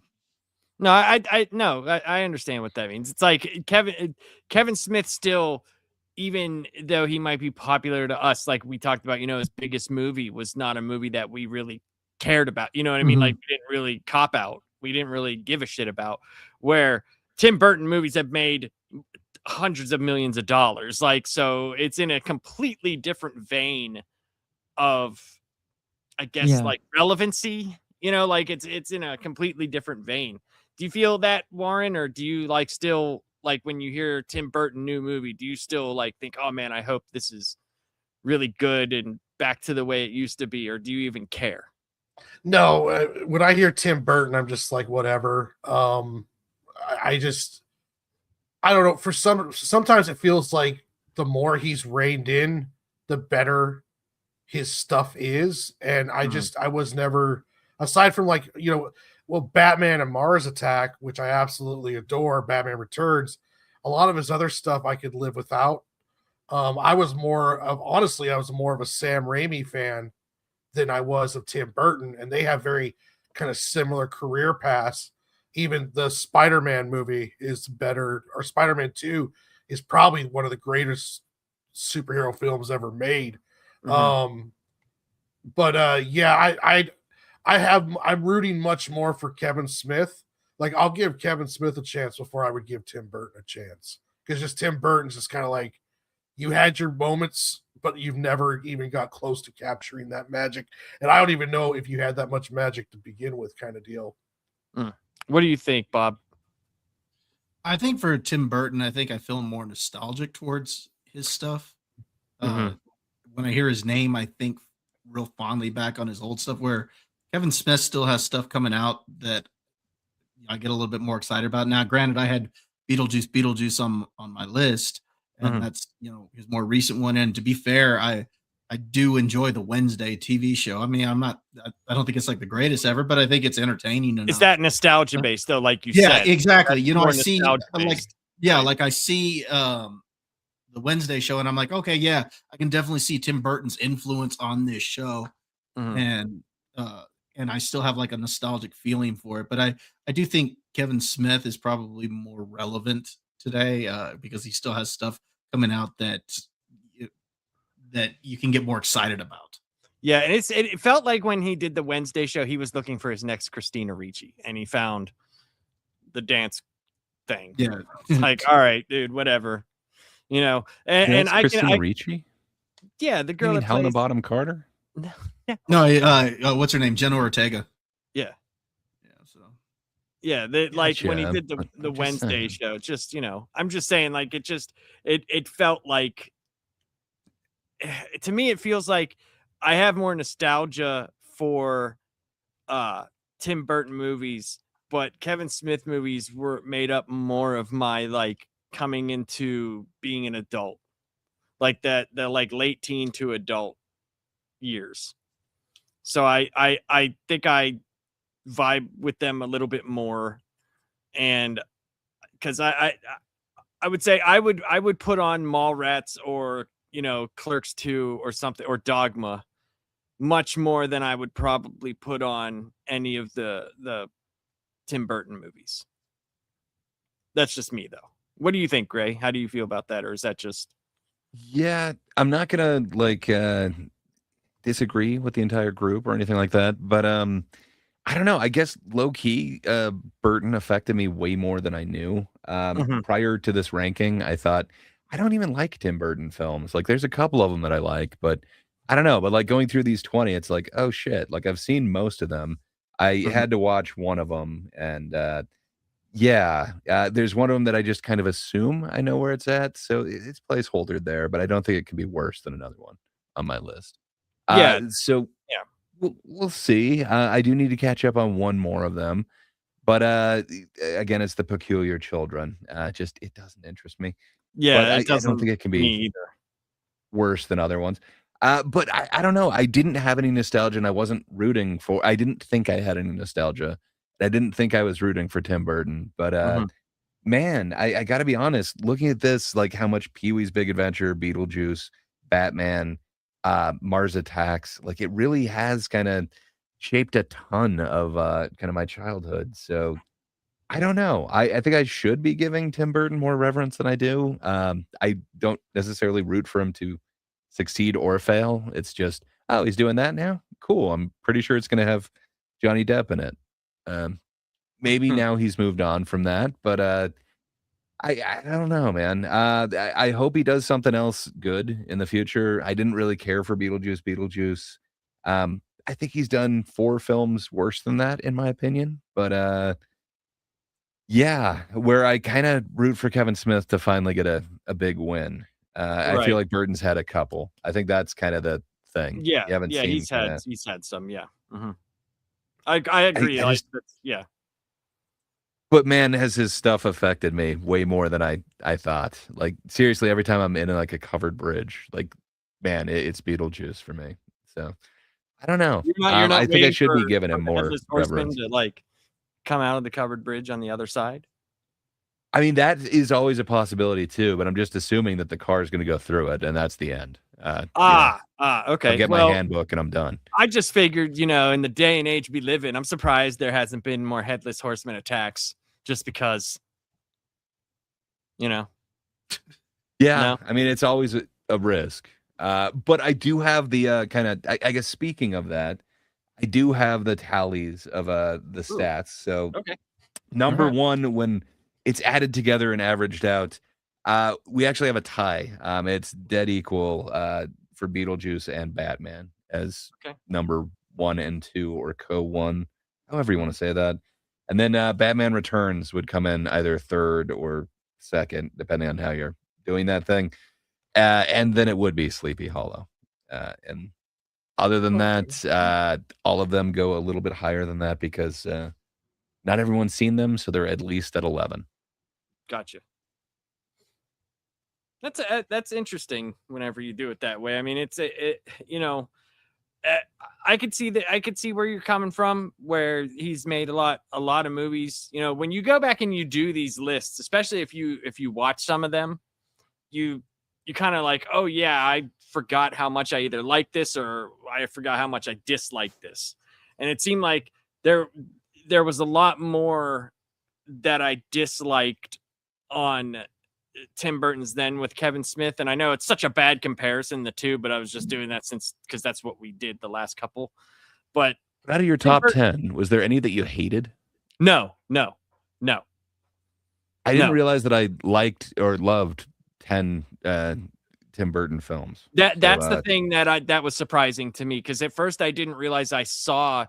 No, I understand what that means. It's like Kevin Smith still, even though he might be popular to us, like we talked about, his biggest movie was not a movie that we really cared about. You know what I mean? Mhm. Like we didn't really cop out. We didn't really give a shit about, where Tim Burton movies have made hundreds of millions of dollars. Like, so it's in a completely different vein of, I guess, like relevancy, like it's in a completely different vein. Do you feel that, Warren, or do you like still, like when you hear Tim Burton new movie, do you still like think, oh man, I hope this is really good and back to the way it used to be, or do you even care? No, when I hear Tim Burton, I'm just like, whatever. I don't know. Sometimes it feels like the more he's reined in, the better his stuff is. And I was never, aside from like, Batman and Mars Attack, which I absolutely adore, Batman Returns, a lot of his other stuff I could live without. I was more of a Sam Raimi fan than I was of Tim Burton, and they have very kind of similar career paths. Even the Spider-Man movie is better, or Spider-Man 2 is probably one of the greatest superhero films ever made. I'm rooting much more for Kevin Smith. Like, I'll give Kevin Smith a chance before I would give Tim Burton a chance, because just Tim Burton's just kind of like, you had your moments, but you've never even got close to capturing that magic. And I don't even know if you had that much magic to begin with, kind of deal. What do you think, Bob? I think for Tim Burton, I think I feel more nostalgic towards his stuff. When I hear his name, I think real fondly back on his old stuff, where Kevin Smith still has stuff coming out that I get a little bit more excited about. Now, granted, I had Beetlejuice on my list, and that's, his more recent one. And to be fair, I do enjoy the Wednesday TV show. I mean, I don't think it's like the greatest ever, but I think it's entertaining enough. Is that nostalgia based though, like you said? Yeah, exactly. That's I see I see the Wednesday show, and I'm like, okay, yeah, I can definitely see Tim Burton's influence on this show. And I still have like a nostalgic feeling for it. But I do think Kevin Smith is probably more relevant today, because he still has stuff coming out that you can get more excited about. Yeah, and it felt like when he did the Wednesday show, he was looking for his next Christina Ricci, and he found the dance thing. Yeah, it's like, all right, dude, whatever, And I Christina Ricci. Yeah, the girl that Helena plays... Bonham Carter. No, what's her name? Jenna Ortega. Yeah. So. Yeah, when he did the Wednesday show, just I'm just saying, like, it felt like, to me, it feels like I have more nostalgia for Tim Burton movies, but Kevin Smith movies were made up more of my like coming into being an adult, like the like late teen to adult years. So I think I vibe with them a little bit more, and because I would say I would put on Mallrats or Clerks 2 or something, or Dogma, much more than I would probably put on any of the Tim Burton movies. That's just me, though. What do you think, Gray? How do you feel about that? Or is that just... Yeah, I'm not gonna disagree with the entire group or anything like that, but I don't know. I guess low key, Burton affected me way more than I knew. Prior to this ranking, I thought, I don't even like Tim Burton films. Like, there's a couple of them that I like, but I don't know. But like going through these 20, it's like, oh shit! Like, I've seen most of them. I had to watch one of them, and there's one of them that I just kind of assume I know where it's at, so it's placeholdered there. But I don't think it can be worse than another one on my list. We'll see. I do need to catch up on one more of them, but again, it's The Peculiar Children. It doesn't interest me. Yeah, I don't think it can be either worse than other ones. But I don't know. I didn't have any nostalgia, and I wasn't rooting for... I didn't think I had any nostalgia. I didn't think I was rooting for Tim Burton. But man, I got to be honest. Looking at this, like how much Pee-wee's Big Adventure, Beetlejuice, Batman, Mars Attacks, like it really has kind of shaped a ton of kind of my childhood. So I don't know. I think I should be giving Tim Burton more reverence than I do. I don't necessarily root for him to succeed or fail. It's just, oh, he's doing that now? Cool. I'm pretty sure it's going to have Johnny Depp in it. Maybe now he's moved on from that, but I don't know, man. I hope he does something else good in the future. I didn't really care for Beetlejuice. I think he's done 4 films worse than that, in my opinion. But yeah, where I kind of root for Kevin Smith to finally get a big win. I feel like Burton's had a couple. I think that's kind of the thing. Yeah, you haven't seen he's had some. Yeah, I agree. Yeah. But man, has his stuff affected me way more than I thought. Like, seriously, every time I'm in like a covered bridge, like, man, it's Beetlejuice for me. So I don't know. You're not I think I should be giving him more reverence to like come out of the covered bridge on the other side. I mean, that is always a possibility too, but I'm just assuming that the car is going to go through it, and that's the end. Okay. I'll get my handbook, and I'm done. I just figured, in the day and age we live in, I'm surprised there hasn't been more headless horseman attacks, just because, Yeah, No? I mean, it's always a risk. But I do have the kind of, I guess, speaking of that, I do have the tallies of the stats. So, Okay. number one, when it's added together and averaged out, we actually have a tie. It's dead equal for Beetlejuice and Batman as number 1 and 2, or co-1, however you want to say that. And then Batman Returns would come in either third or second, depending on how you're doing that thing. And then it would be Sleepy Hollow. And other than that, all of them go a little bit higher than that because not everyone's seen them, so they're at least at 11. Gotcha. That's interesting whenever you do it that way. I mean, I could see that. I could see where you're coming from, where he's made a lot of movies. When you go back and you do these lists, especially if you watch some of them, you kind of like, oh yeah, I forgot how much I either like this or I forgot how much I dislike this. And it seemed like there was a lot more that I disliked on Tim Burton's than with Kevin Smith. And I know it's such a bad comparison, the two, but I was just doing that because that's what we did the last couple. But out of your top 10, was there any that you hated? No. I didn't realize that I liked or loved 10 Tim Burton films. That's the thing that was surprising to me, because at first I didn't realize I saw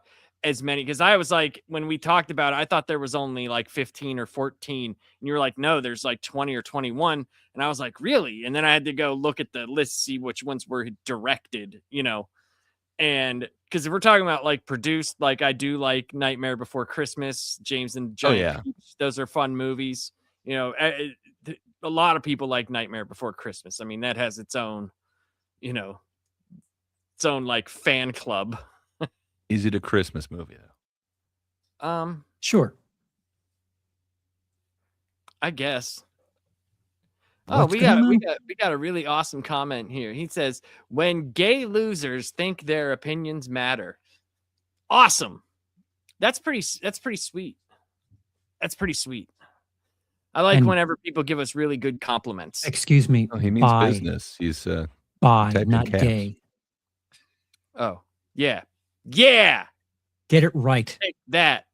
as many, because I was like, when we talked about it, I thought there was only like 15 or 14, and you were like, no, there's like 20 or 21, and I was like, really? And then I had to go look at the list, see which ones were directed, and because if we're talking about like produced, like I do like Nightmare Before Christmas, James and Giant Peach, those are fun movies. A lot of people like Nightmare Before Christmas. I mean, that has its own, its own like fan club. Is it a Christmas movie though? Sure. I guess. What's We got a really awesome comment here. He says, "When gay losers think their opinions matter." Awesome. That's pretty sweet. That's pretty sweet. I like whenever people give us really good compliments. Excuse me. Oh, he means business. He's bi, not gay. Oh, yeah. Yeah. Get it right. Take that.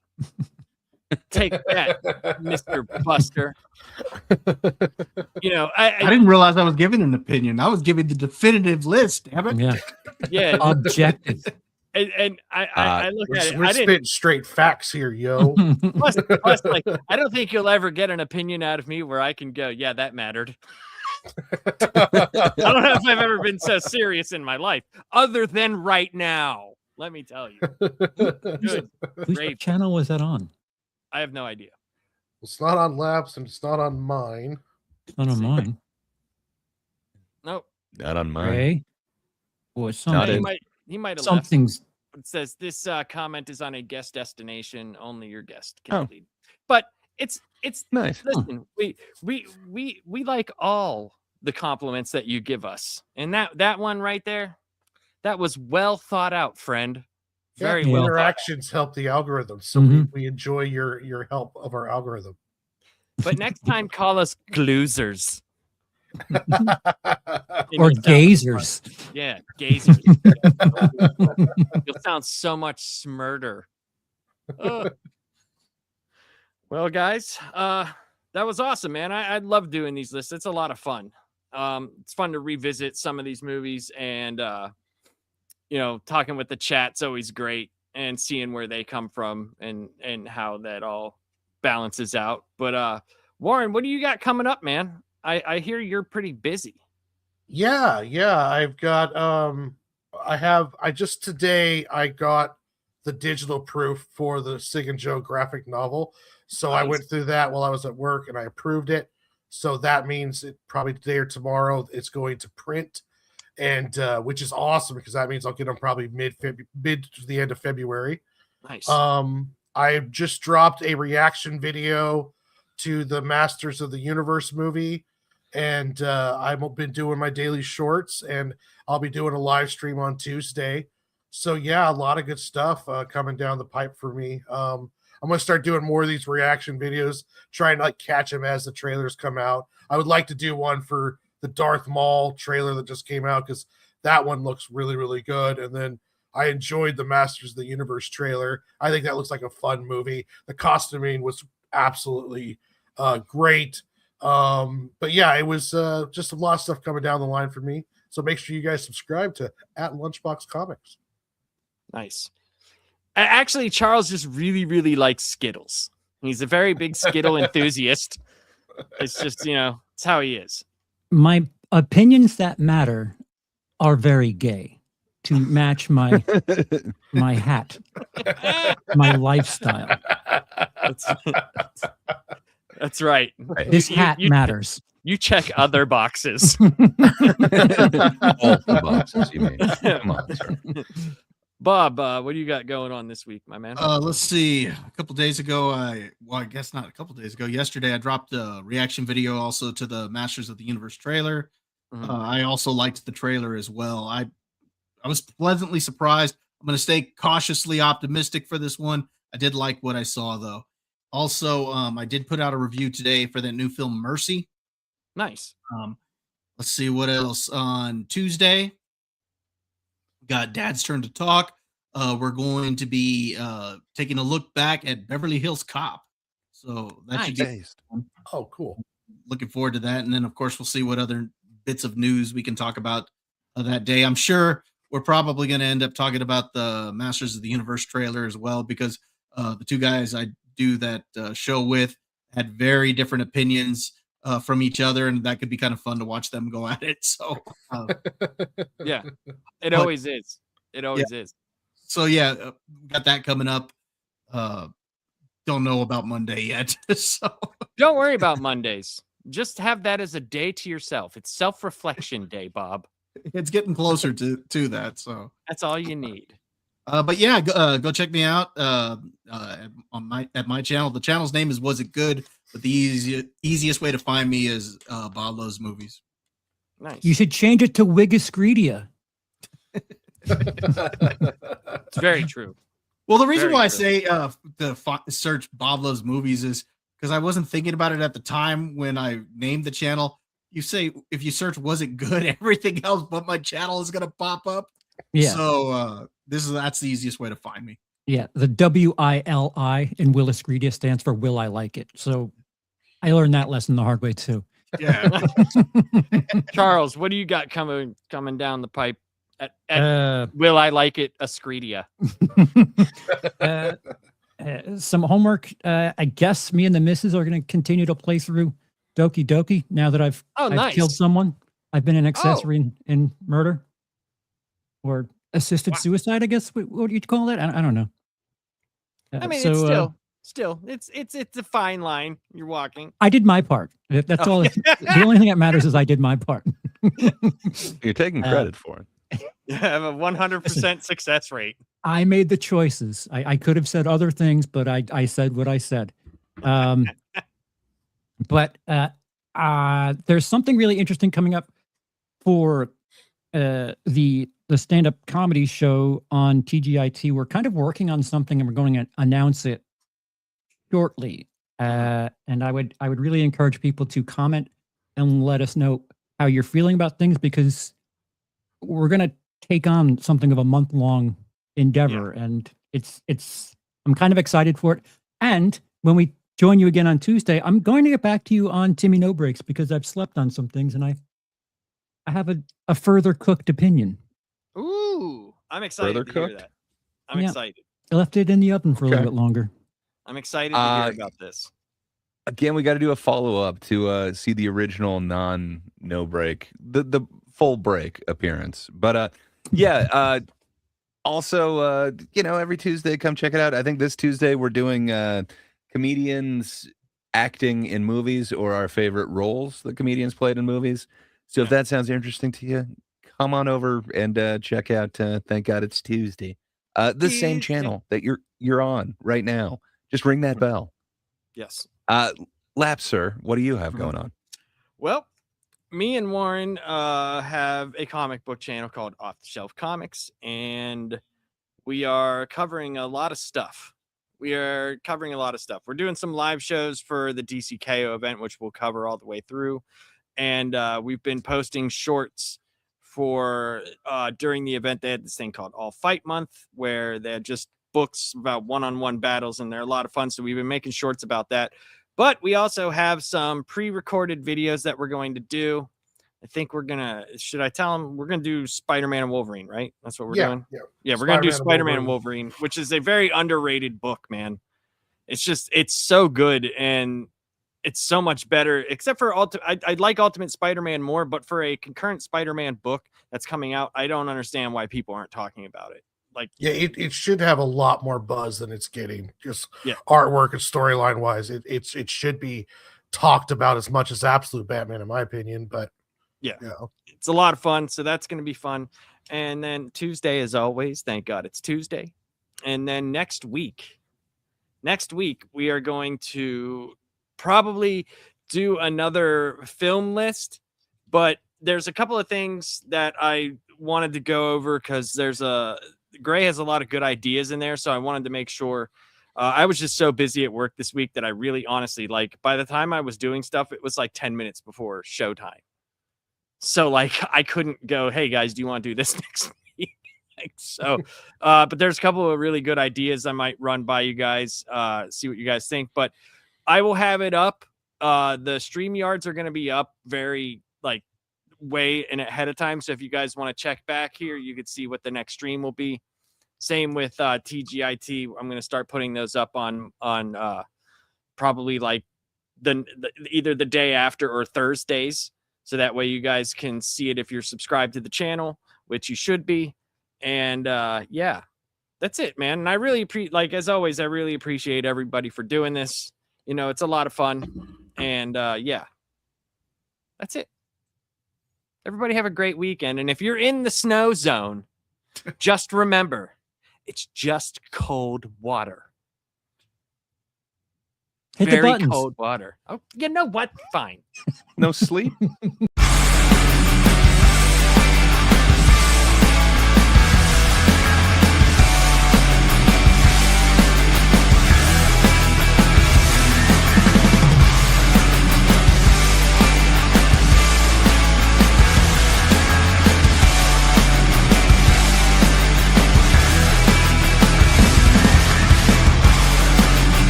Take that, Mr. Buster. I didn't realize I was giving an opinion. I was giving the definitive list. Damn it. Yeah. Yeah. Objective. And I look at it. We're spitting straight facts here, yo. Plus, like, I don't think you'll ever get an opinion out of me where I can go, yeah, that mattered. I don't know if I've ever been so serious in my life, other than right now. Let me tell you. Whose channel was that on? I have no idea. It's not on Labs and it's not on mine. It's not on mine. Nope. Not on mine. Okay. Or something. He might have Something's. Left. It says this comment is on a guest destination. Only your guest can lead. But it's nice. Listen, we like all the compliments that you give us, and that one right there, that was well thought out, friend. Very well. Interactions help the algorithm, so we enjoy your help of our algorithm. But next time, call us gloozers. Or gazers. Yeah, gazers. You'll sound so much smarter. Well, guys, that was awesome, man. I love doing these lists. It's a lot of fun. It's fun to revisit some of these movies, and talking with the chat's always great, and seeing where they come from and how that all balances out. But Warren, what do you got coming up, man? I hear you're pretty busy. Yeah. I've got today I got the digital proof for the Sig and Joe graphic novel. So nice. I went through that while I was at work and I approved it. So that means it probably today or tomorrow it's going to print, and which is awesome because that means I'll get them probably mid to the end of February. Nice. I just dropped a reaction video to the Masters of the Universe movie, and I've been doing my daily shorts, and I'll be doing a live stream on Tuesday. So yeah, a lot of good stuff coming down the pipe for me. I'm gonna start doing more of these reaction videos, trying to like catch them as the trailers come out. I would like to do one for the Darth Maul trailer that just came out, because that one looks really, really good. And then I enjoyed the Masters of the Universe trailer. I think that looks like a fun movie. The costuming was absolutely great. But yeah, it was just a lot of stuff coming down the line for me. So make sure you guys subscribe to @Lunchbox Comics. Nice. Actually, Charles just really, really likes Skittles. He's a very big Skittle enthusiast. It's just, it's how he is. My opinions that matter are very gay to match my my hat, my lifestyle. That's right. This hat matters. You check other boxes. All the boxes, you mean? Come on, sir. Bob, what do you got going on this week, my man? Let's see. A couple days ago, I guess not a couple days ago. Yesterday, I dropped a reaction video also to the Masters of the Universe trailer. Mhm. I also liked the trailer as well. I was pleasantly surprised. I'm going to stay cautiously optimistic for this one. I did like what I saw, though. Also, I did put out a review today for that new film, Mercy. Nice. Let's see what else. On Tuesday, got Dad's Turn to Talk. We're going to be taking a look back at Beverly Hills Cop. So that should be fun. Oh, cool. Looking forward to that. And then, of course, we'll see what other bits of news we can talk about that day. I'm sure we're probably going to end up talking about the Masters of the Universe trailer as well, because the two guys I do that show with had very different opinions from each other, and that could be kind of fun to watch them go at it. So yeah, it always is. It always is. So yeah, got that coming up. Don't know about Monday yet. So don't worry about Mondays. Just have that as a day to yourself. It's self-reflection day, Bob. It's getting closer to that. So that's all you need. But yeah, go check me out at my channel. The channel's name is Was It Good? But the easiest way to find me is Bob Loves Movies. Nice. You should change it to Wigiscredia. It's very true. Well, the reason why I say search Bob Loves Movies is because I wasn't thinking about it at the time when I named the channel. You say if you search "Was It Good," everything else but my channel is gonna pop up. Yeah. So that's the easiest way to find me. Yeah, the WILI in Williscredia stands for Will I Like It. So I learned that lesson the hard way too. Yeah. Charles, what do you got coming down the pipe? At Will I Like It? Ascredia. Some homework. I guess me and the missus are going to continue to play through Doki Doki now that I've nice. killed someone. I've been an accessory in murder or assisted suicide, I guess. What would you call that? I don't know. I mean, so, it's still, it's a fine line you're walking. I did my part. That's all. The only thing that matters is I did my part. You're taking credit for it. You have a 100% success rate. I made the choices. I could have said other things, but I said what I said. But there's something really interesting coming up for the stand-up comedy show on TGIT. We're kind of working on something, and we're going to announce it shortly. And I would really encourage people to comment and let us know how you're feeling about things, because we're going to take on something of a month-long endeavor, and I'm kind of excited for it. And when we join you again on Tuesday, I'm going to get back to you on Timmy No Breaks, because I've slept on some things, and I have a further cooked opinion. Ooh, I'm excited Further to cooked? hear that. I'm excited. I left it in the oven for a little bit longer. I'm excited to hear about this. Again, we got to do a follow-up to see the original no break, the full break appearance. But also, every Tuesday, come check it out. I think this Tuesday we're doing comedians acting in movies, or our favorite roles that comedians played in movies. So if that sounds interesting to you, come on over and check out Thank God It's Tuesday. The same channel that you're on right now. Just ring that bell. Yes. Lap, sir, what do you have going on? Well, me and Warren have a comic book channel called Off the Shelf Comics, and we are covering a lot of stuff. We're doing some live shows for the DCKO event, which we'll cover all the way through. And we've been posting shorts for during the event. They had this thing called All Fight Month, where they had just books about one-on-one battles, and they're a lot of fun. So we've been making shorts about that. But we also have some pre-recorded videos that we're going to do. I think should I tell them we're going to do Spider-Man and Wolverine, right? That's what we're doing. Yeah, we're going to do Spider-Man and Wolverine, which is a very underrated book, man. It's so good, and it's so much better, except for I like Ultimate Spider-Man more, but for a concurrent Spider-Man book that's coming out, I don't understand why people aren't talking about it. Like, yeah, it should have a lot more buzz than it's getting. Just artwork and storyline wise, it should be talked about as much as Absolute Batman, in my opinion. But yeah, it's a lot of fun. So that's going to be fun. And then Tuesday, as always, thank God it's Tuesday. And then next week we are going to probably do another film list, but there's a couple of things that I wanted to go over because Gray has a lot of good ideas in there. So I wanted to make sure. I was just so busy at work this week that I really honestly, like, by the time I was doing stuff, it was like 10 minutes before showtime. So like I couldn't go, hey guys, do you want to do this next week? But there's a couple of really good ideas I might run by you guys, see what you guys think. But I will have it up. The StreamYards are going to be up very way in ahead of time. So if you guys want to check back here, you could see what the next stream will be. Same with TGIT. I'm going to start putting those up on probably like either the day after or Thursdays. So that way you guys can see it if you're subscribed to the channel, which you should be. And yeah, that's it, man. And I really as always, I really appreciate everybody for doing this. You know, it's a lot of fun. And yeah, that's it. Everybody have a great weekend. And if you're in the snow zone, just remember, it's just cold water. Hit Very the buttons. cold water. Oh, you know what? Fine. No sleep.